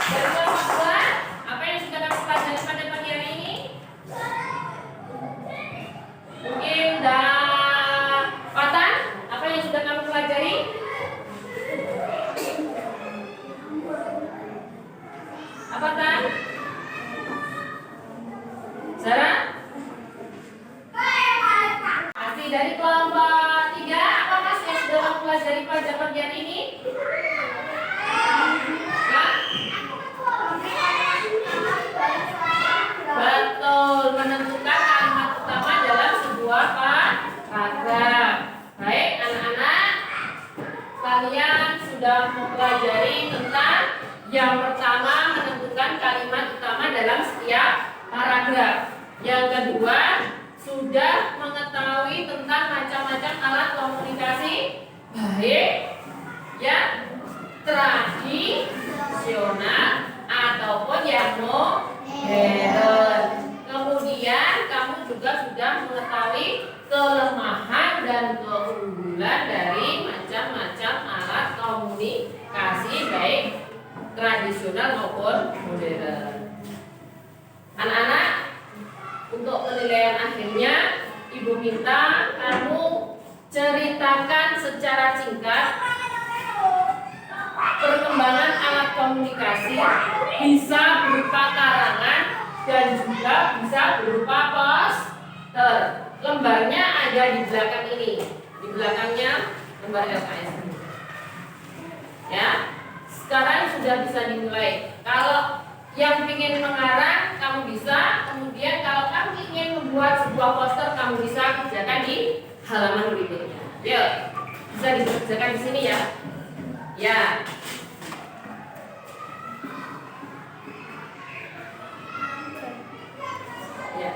Dari kelompok 2, apa yang sudah kamu pelajari pada pagi hari ini? Mungkin Patan, apa yang sudah kamu pelajari? Apa Tan? Sarah? Masih dari kelompok 3, apa Mas yang sudah kamu pelajari pada pagi hari ini? Ya? Betul, menentukan kalimat utama dalam sebuah paragraf. Baik, anak-anak, kalian sudah mempelajari tentang yang pertama, menentukan kalimat utama dalam setiap paragraf. Yang kedua, sudah mengetahui tentang macam-macam alat komunikasi baik ya tradisional ataupun yang modern. Kemudian kamu juga sudah mengetahui kelemahan dan keunggulan dari macam-macam alat komunikasi baik tradisional maupun modern. Anak-anak, untuk penilaian akhirnya Ibu minta kamu ceritakan secara singkat perkembangan alat komunikasi, bisa berupa karangan dan juga bisa berupa poster. Lembarnya ada di belakang ini, di belakangnya lembar LKS. Ya, sekarang sudah bisa dimulai. Kalau yang ingin mengarang kamu bisa, kemudian kalau kamu ingin membuat sebuah poster kamu bisa kerjakan di halaman berikutnya. Yuk, bisa dikerjakan di sini ya. Ya. Ya.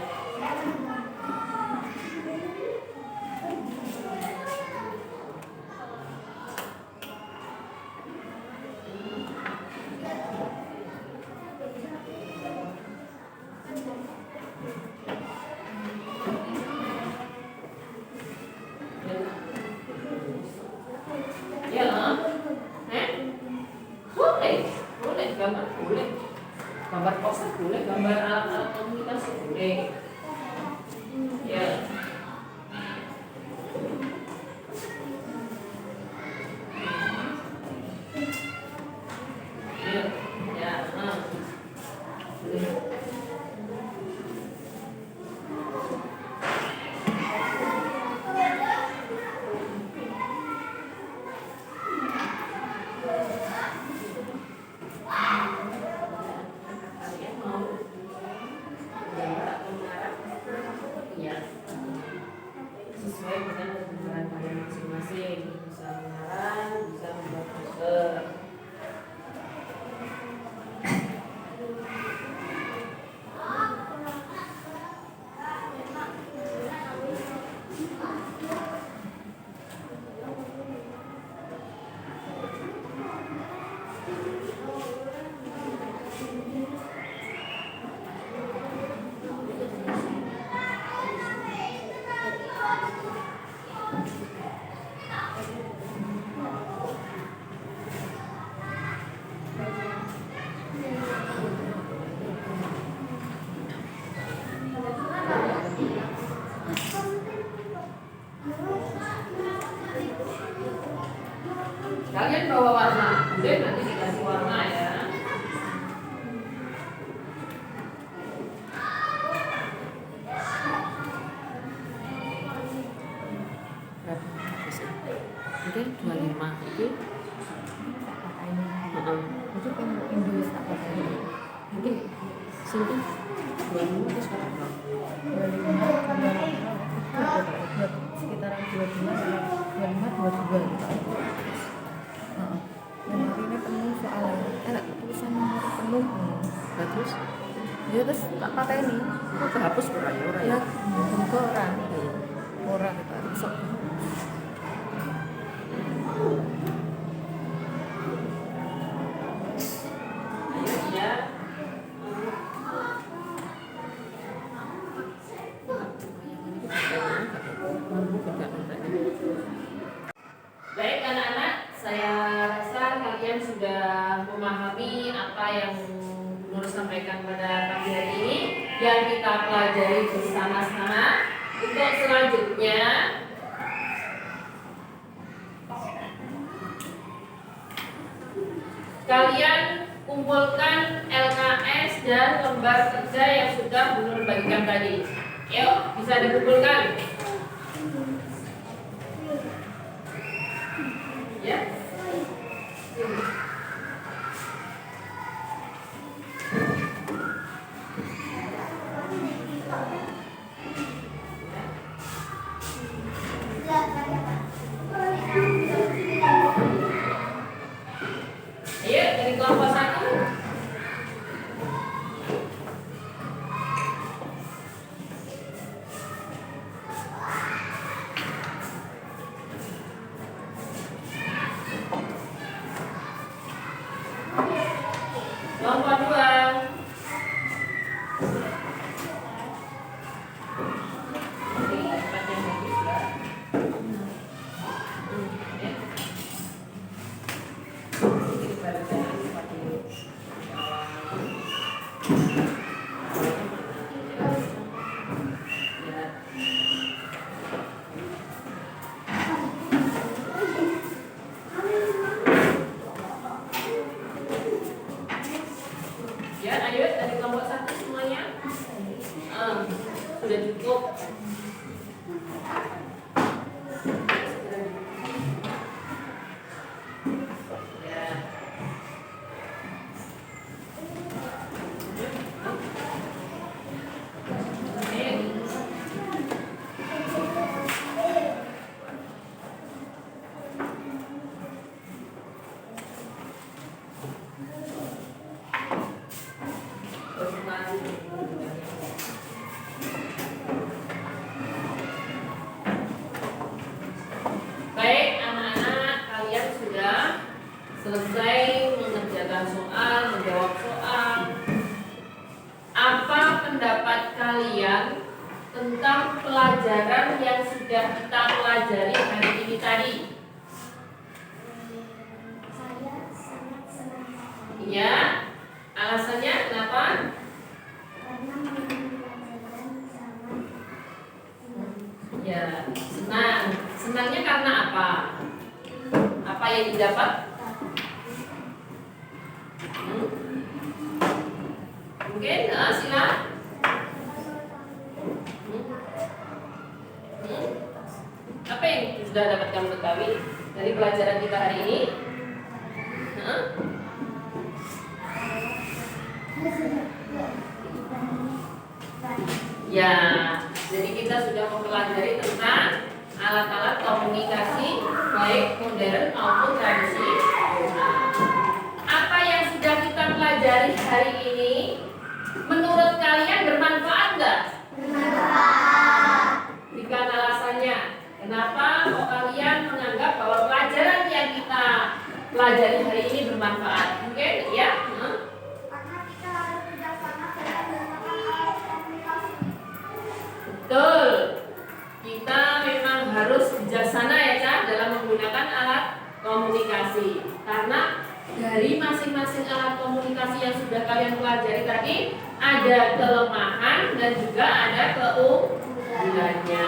Gambar poster boleh, gambar alat-alat komunikasi boleh. bawa warna. Bunda nanti dikasih warna ya. Oke, 25 itu. Itu kan Indonesia tak pakai ini. Oke, sini 25 itu sekarang berapa? 25 sekitaran 25 22 gitu. Dan hari ini penuh soalnya. Enak tulisan nomor penuh. Nah, terus Ya terus tak pakai ini. kok kehapus berapa ya? Ya, bukan orang kita rusak. Ya. Baik anak-anak, saya rasa kalian sudah memahami apa yang Nur sampaikan pada pagi hari ini yang kita pelajari bersama-sama. Untuk selanjutnya kalian kumpulkan LKS dan lembar kerja yang sudah Bu Nur bagikan tadi. Yuk, bisa dikumpulkan. Ya. Ayo dari kelompok 1. Kelompok 2. Ya, ayo dari kelompok 1 semuanya. Sudah cukup. Ya. Baik anak-anak, kalian sudah selesai mengerjakan soal, menjawab soal. Apa pendapat kalian tentang pelajaran yang sudah kita pelajari hari ini tadi? Saya sangat senang Ya, alasannya kenapa? karena mengambil pelajaran sangat Ya, senang. Senangnya karena apa? Apa yang didapat? Mungkin, sila. Apa yang sudah dapat kamu ketahui dari pelajaran kita hari ini? Hah? Ya, jadi kita sudah mempelajari tentang alat-alat komunikasi baik modern maupun tradisional. Apa yang sudah kita pelajari hari ini menurut kalian bermanfaat nggak? Bermanfaat. Berikan alasannya. Kenapa kok kalian menganggap bahwa pelajaran yang kita pelajari hari ini bermanfaat? Mungkin ya? karena kita harus bijaksana dalam menggunakan alat komunikasi. Betul. Kita memang harus bijaksana ya Cak dalam menggunakan alat komunikasi. Karena dari masing-masing alat komunikasi yang sudah kalian pelajari tadi ada kelemahan dan juga ada keunggulannya.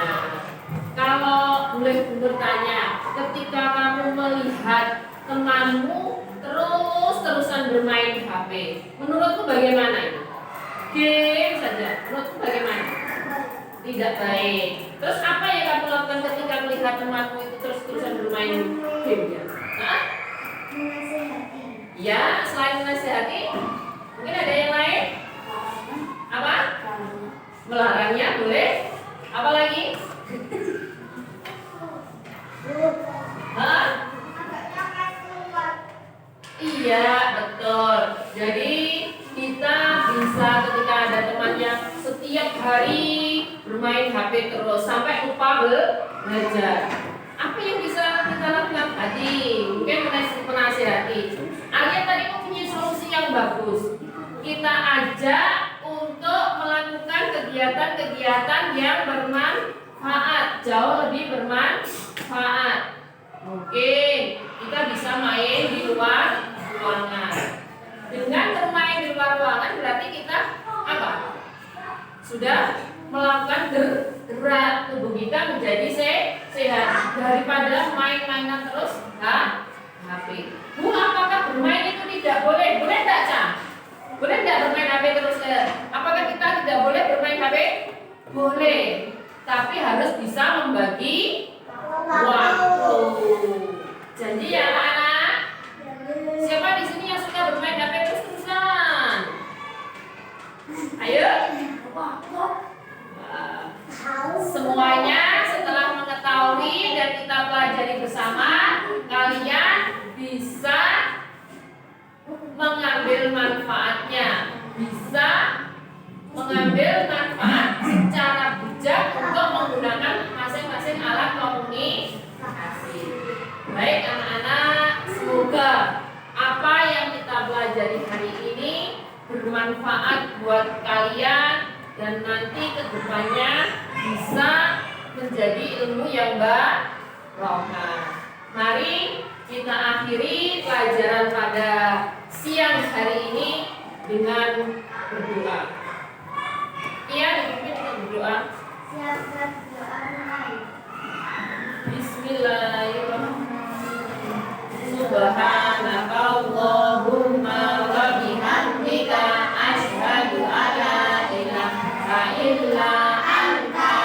Kalau boleh bertanya, ketika kamu melihat temanmu terus-terusan bermain HP. Menurutmu bagaimana itu? Game saja. Menurutmu bagaimana? Tidak baik. Terus apa yang kamu lakukan ketika melihat temanmu itu terus-terusan bermain game ya? Hah? Menasihati. Ya, selain menasihati, mungkin ada yang lain? Apa? Melarangnya boleh. Apa lagi? Hah? Iya, betul. Jadi kita bisa ketika ada teman yang setiap hari bermain HP terus sampai lupa belajar. Apa yang bisa kita lakukan tadi? Mungkin menasihati. Arya tadi mempunyai solusi yang bagus. Kita ajak untuk melakukan kegiatan-kegiatan yang bermanfaat, jauh lebih bermanfaat. Mungkin kita bisa main di luar ruangan. Dengan bermain di luar ruangan berarti kita apa? Sudah melakukan gerak tubuh kita menjadi sehat daripada main-mainan terus HP. Bu, apakah bermain itu tidak boleh? Boleh tidak, Cah? Boleh tidak bermain HP terus? Apakah kita tidak boleh bermain HP? Boleh, tapi harus bisa membagi waktu. Janji ya anak-anak. Siapa di sini yang suka bermain HP terus-terusan? Ayo. Semuanya setelah mengetahui dan kita pelajari bersama, kalian bisa mengambil manfaatnya, bisa mengambil manfaat secara bijak untuk menggunakan masing-masing alat komunikasi. Baik anak-anak, semoga apa yang kita pelajari hari ini bermanfaat buat kalian dan nanti kedepannya bisa menjadi ilmu yang barokah. Mari kita akhiri pelajaran pada siang hari ini dengan berdoa. Iya, dipimpin dengan berdoa. Siapa doa? Bismillahirrahmanirrahim. Subhanakallahumma wa bihamdika asyhadu an la ilaha illa anta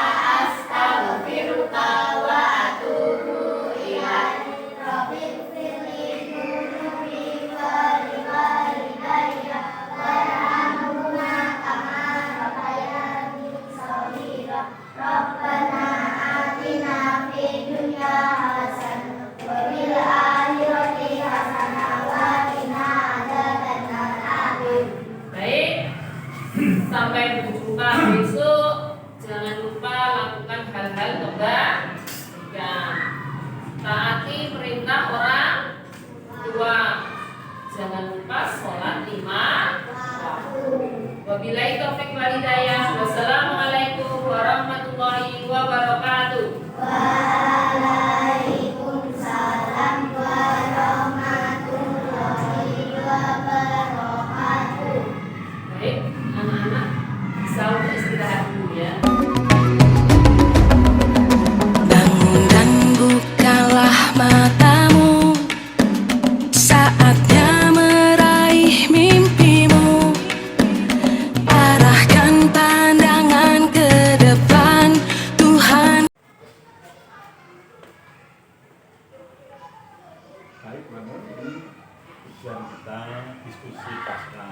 astaghfiruka wa atubu ilaik. Rabbil firli dunubi walidayya warhamhuma kama rabbayani shaghira. Rabbana atina fid dunya hasanah wa fil akhirati hasanah wa qina adzabannar. Amin. Baik, sampai berjumpa besok. Jangan lupa lakukan hal-hal kebaikan. Taati perintah orang tua. Jangan lupa sholat 5 waktu. Wabillahi taufiq wal hidayah. Wassalamualaikum warahmatullahi wabarakatuh. Waalaikumsalam warahmatullahi wabarakatuh. Baik, anak-anak bisa untuk istirahat dulu ya. Bangun dan bukalah matamu, saatnya meraih mimpimu. Arahkan pandangan ke depan, Tuhan. Baik, namun ini tujuan kita diskusi pasca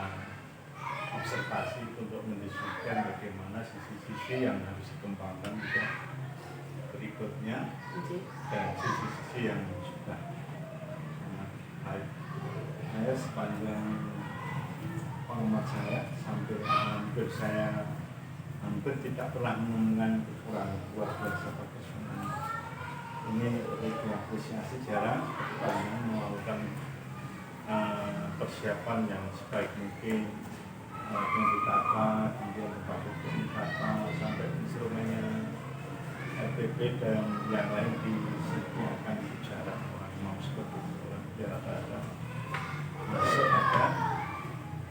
observasi untuk mendiskusikan bagaimana sisi-sisi yang harus dikembangkan juga berikutnya dan sisi-sisi yang sudah sangat baik. Saya sepanjang pengamat saya hampir tidak pernah menemukan kekurangan luar biasa pada semuanya. Ini diapresiasi jarang karena melakukan persiapan yang sebaik mungkin, yang ditata, kemudian tempat ditata sampai instrumennya RPP dan yang lain disediakan secara orang mau seperti itu orang biar ada masuk ada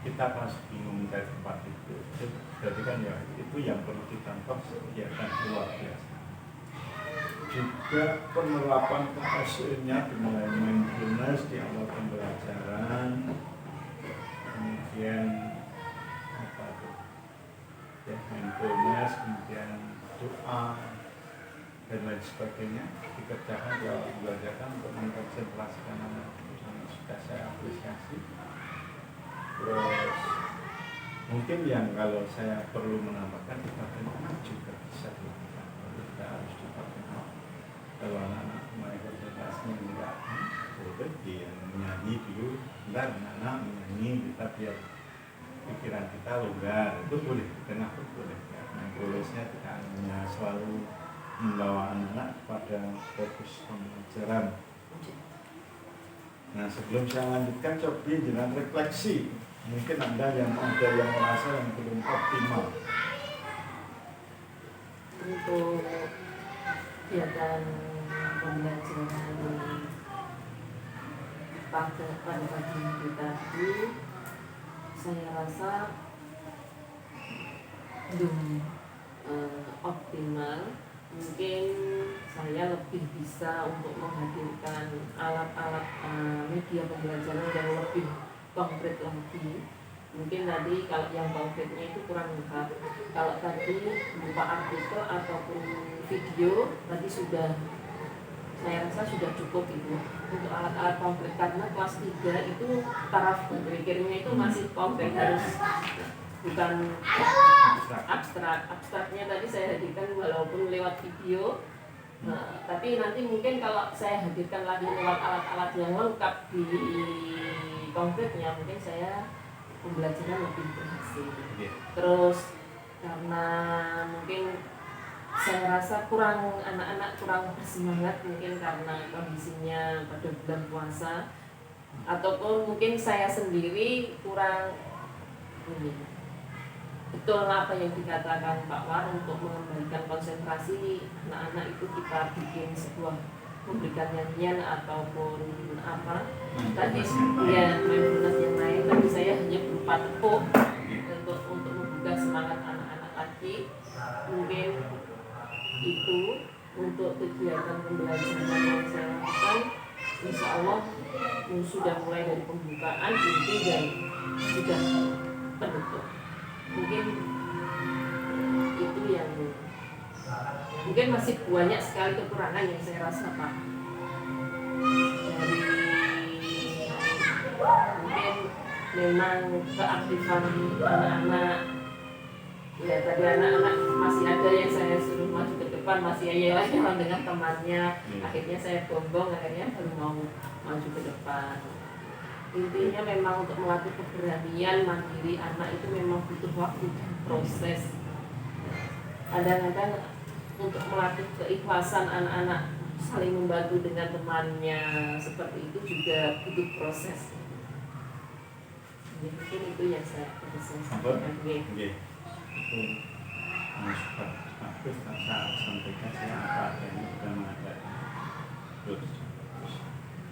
kita pasti bingung dari tempat itu. Jadi kan ya itu yang perlu ditangkap kegiatan luar biasa. juga penerapan KSE-nya dimulai mindfulness di awal pembelajaran, kemudian apa itu ya, mindfulness, kemudian doa dan lain sebagainya dikerjakan di awal pembelajaran untuk mengkonsentrasikan anak yang sudah saya apresiasi. Terus mungkin yang kalau saya perlu menambahkan dipakai juga bisa dilakukan, tidak harus dipakai. Kalau anak-anak mulai konsentrasinya enggak boleh dia menyanyi dulu, bentar anak-anak menyanyi kita biar pikiran kita longgar, itu boleh, di tengah itu boleh ya. Mindfulness-nya tidak hanya selalu membawa anak-anak pada fokus pembelajaran. Nah, sebelum saya lanjutkan, coba jangan refleksi. Mungkin ada yang merasa yang belum optimal. Untuk kegiatan pembelajaran pada pagi hari tadi, saya rasa belum optimal. Mungkin saya lebih bisa untuk menghadirkan alat-alat media pembelajaran yang lebih konkret lagi. Mungkin tadi kalau yang konkretnya itu kurang lengkap. Kalau tadi berupa artikel ataupun video tadi sudah, saya rasa sudah cukup itu untuk alat-alat konkret, karena kelas 3 itu taraf berpikirnya itu masih konkret, harus bukan abstrak. Abstraknya tadi saya hadirkan walaupun lewat video. Nah, tapi nanti mungkin kalau saya hadirkan lagi lewat alat-alat yang lengkap di konkretnya, mungkin saya pembelajaran lebih berhasil. Terus karena mungkin saya rasa anak-anak kurang bersemangat, mungkin karena kondisinya pada bulan puasa, ataupun mungkin saya sendiri kurang betul apa yang dikatakan Pak War untuk mengembalikan konsentrasi anak-anak itu kita bikin sebuah, memberikan nyanyian ataupun apa tadi ya mindfulness yang lain, tapi saya hanya berupa tepuk untuk membuka semangat anak-anak lagi. Mungkin itu untuk kegiatan pembelajaran yang saya lakukan. Insya Allah sudah mulai dari pembukaan, inti dan sudah penutup. Mungkin itu yang mungkin masih banyak sekali kekurangan yang saya rasa Pak, dari mungkin memang keaktifan anak-anak ya. Tadi anak-anak masih ada yang saya suruh maju ke depan, masih ayah dengan temannya, akhirnya saya bombong, akhirnya baru mau maju ke depan. Intinya memang untuk melatih keberanian mandiri anak itu memang butuh waktu dan proses. Kadang-kadang untuk melatih keikhlasan anak-anak saling membantu dengan temannya seperti itu juga butuh proses. Mungkin itu yang saya sampaikan. Itu super bagus, saya sampaikan saya apa adanya sudah mengadakan. Terus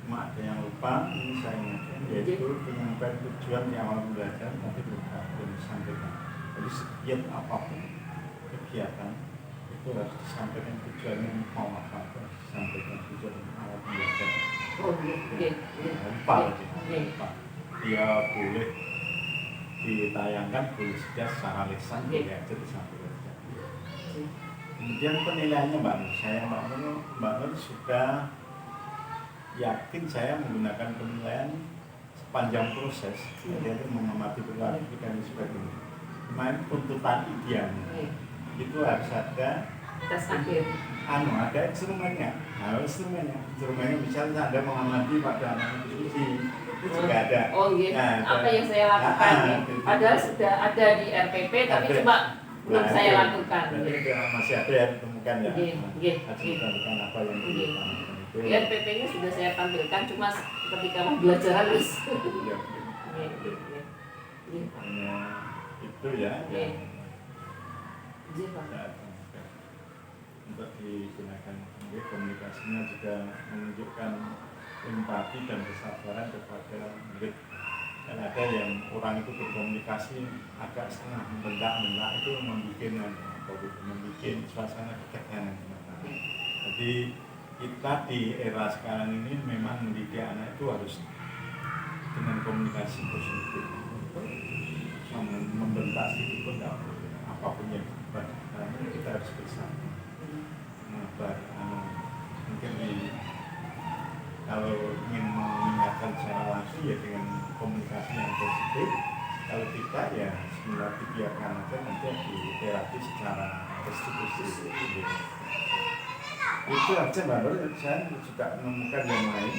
cuma ada yang lupa, ini saya ingatkan, yaitu penyampaian tujuan di awal pembelajaran tapi belum disampaikan. Jadi setiap apapun kegiatan itu harus disampaikan tujuannya, mau apa harus disampaikan tujuan awal pembelajaran. Lupa. Dia boleh ditayangkan, boleh saja secara lisan, boleh aja disampaikan. Kemudian penilaiannya Mbak Nur sudah yakin saya menggunakan penilaian sepanjang proses, jadi mengamati perilaku dan sebagainya. Kemarin tuntutan ideal itu harus ada tes akhir. Ada instrumennya. Instrumennya misalnya Anda mengamati pada anak diskusi, itu juga ada. Oh gitu. Nah, apa yang saya lakukan padahal sudah ada di RPP tapi cuma belum saya lakukan. Masih ada yang ditemukan ya. Harus ditemukan apa yang ditemukan. Di RPP-nya sudah saya tampilkan, cuma ketika pembelajaran harus. Hanya itu ya. Untuk digunakan komunikasinya juga menunjukkan empati dan kesabaran kepada murid. Dan ada yang orang itu berkomunikasi agak setengah membentak itu membuat suasana ketegangan. Jadi kita di era sekarang ini memang mendidik anak itu harus dengan komunikasi positif, membentak sedikit pun tidak boleh, apapun yang kita harus bersama. Mungkin kalau ingin mengingatkan secara langsung ya dengan komunikasi yang positif. Kalau tidak ya sebenarnya dibiarkan aja, nanti di terapi secara restitusi gitu. Itu aja Mbak Nur, saya juga menemukan yang lain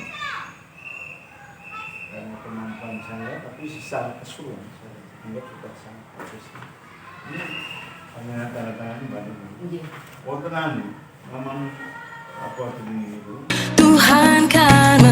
karena kemampuan saya, tapi secara keseluruhan saya anggap juga sangat bagus. Ini hanya tanda-tanda Mbak Nur. Oh tenang, memang apa ini Bu? Tuhan kan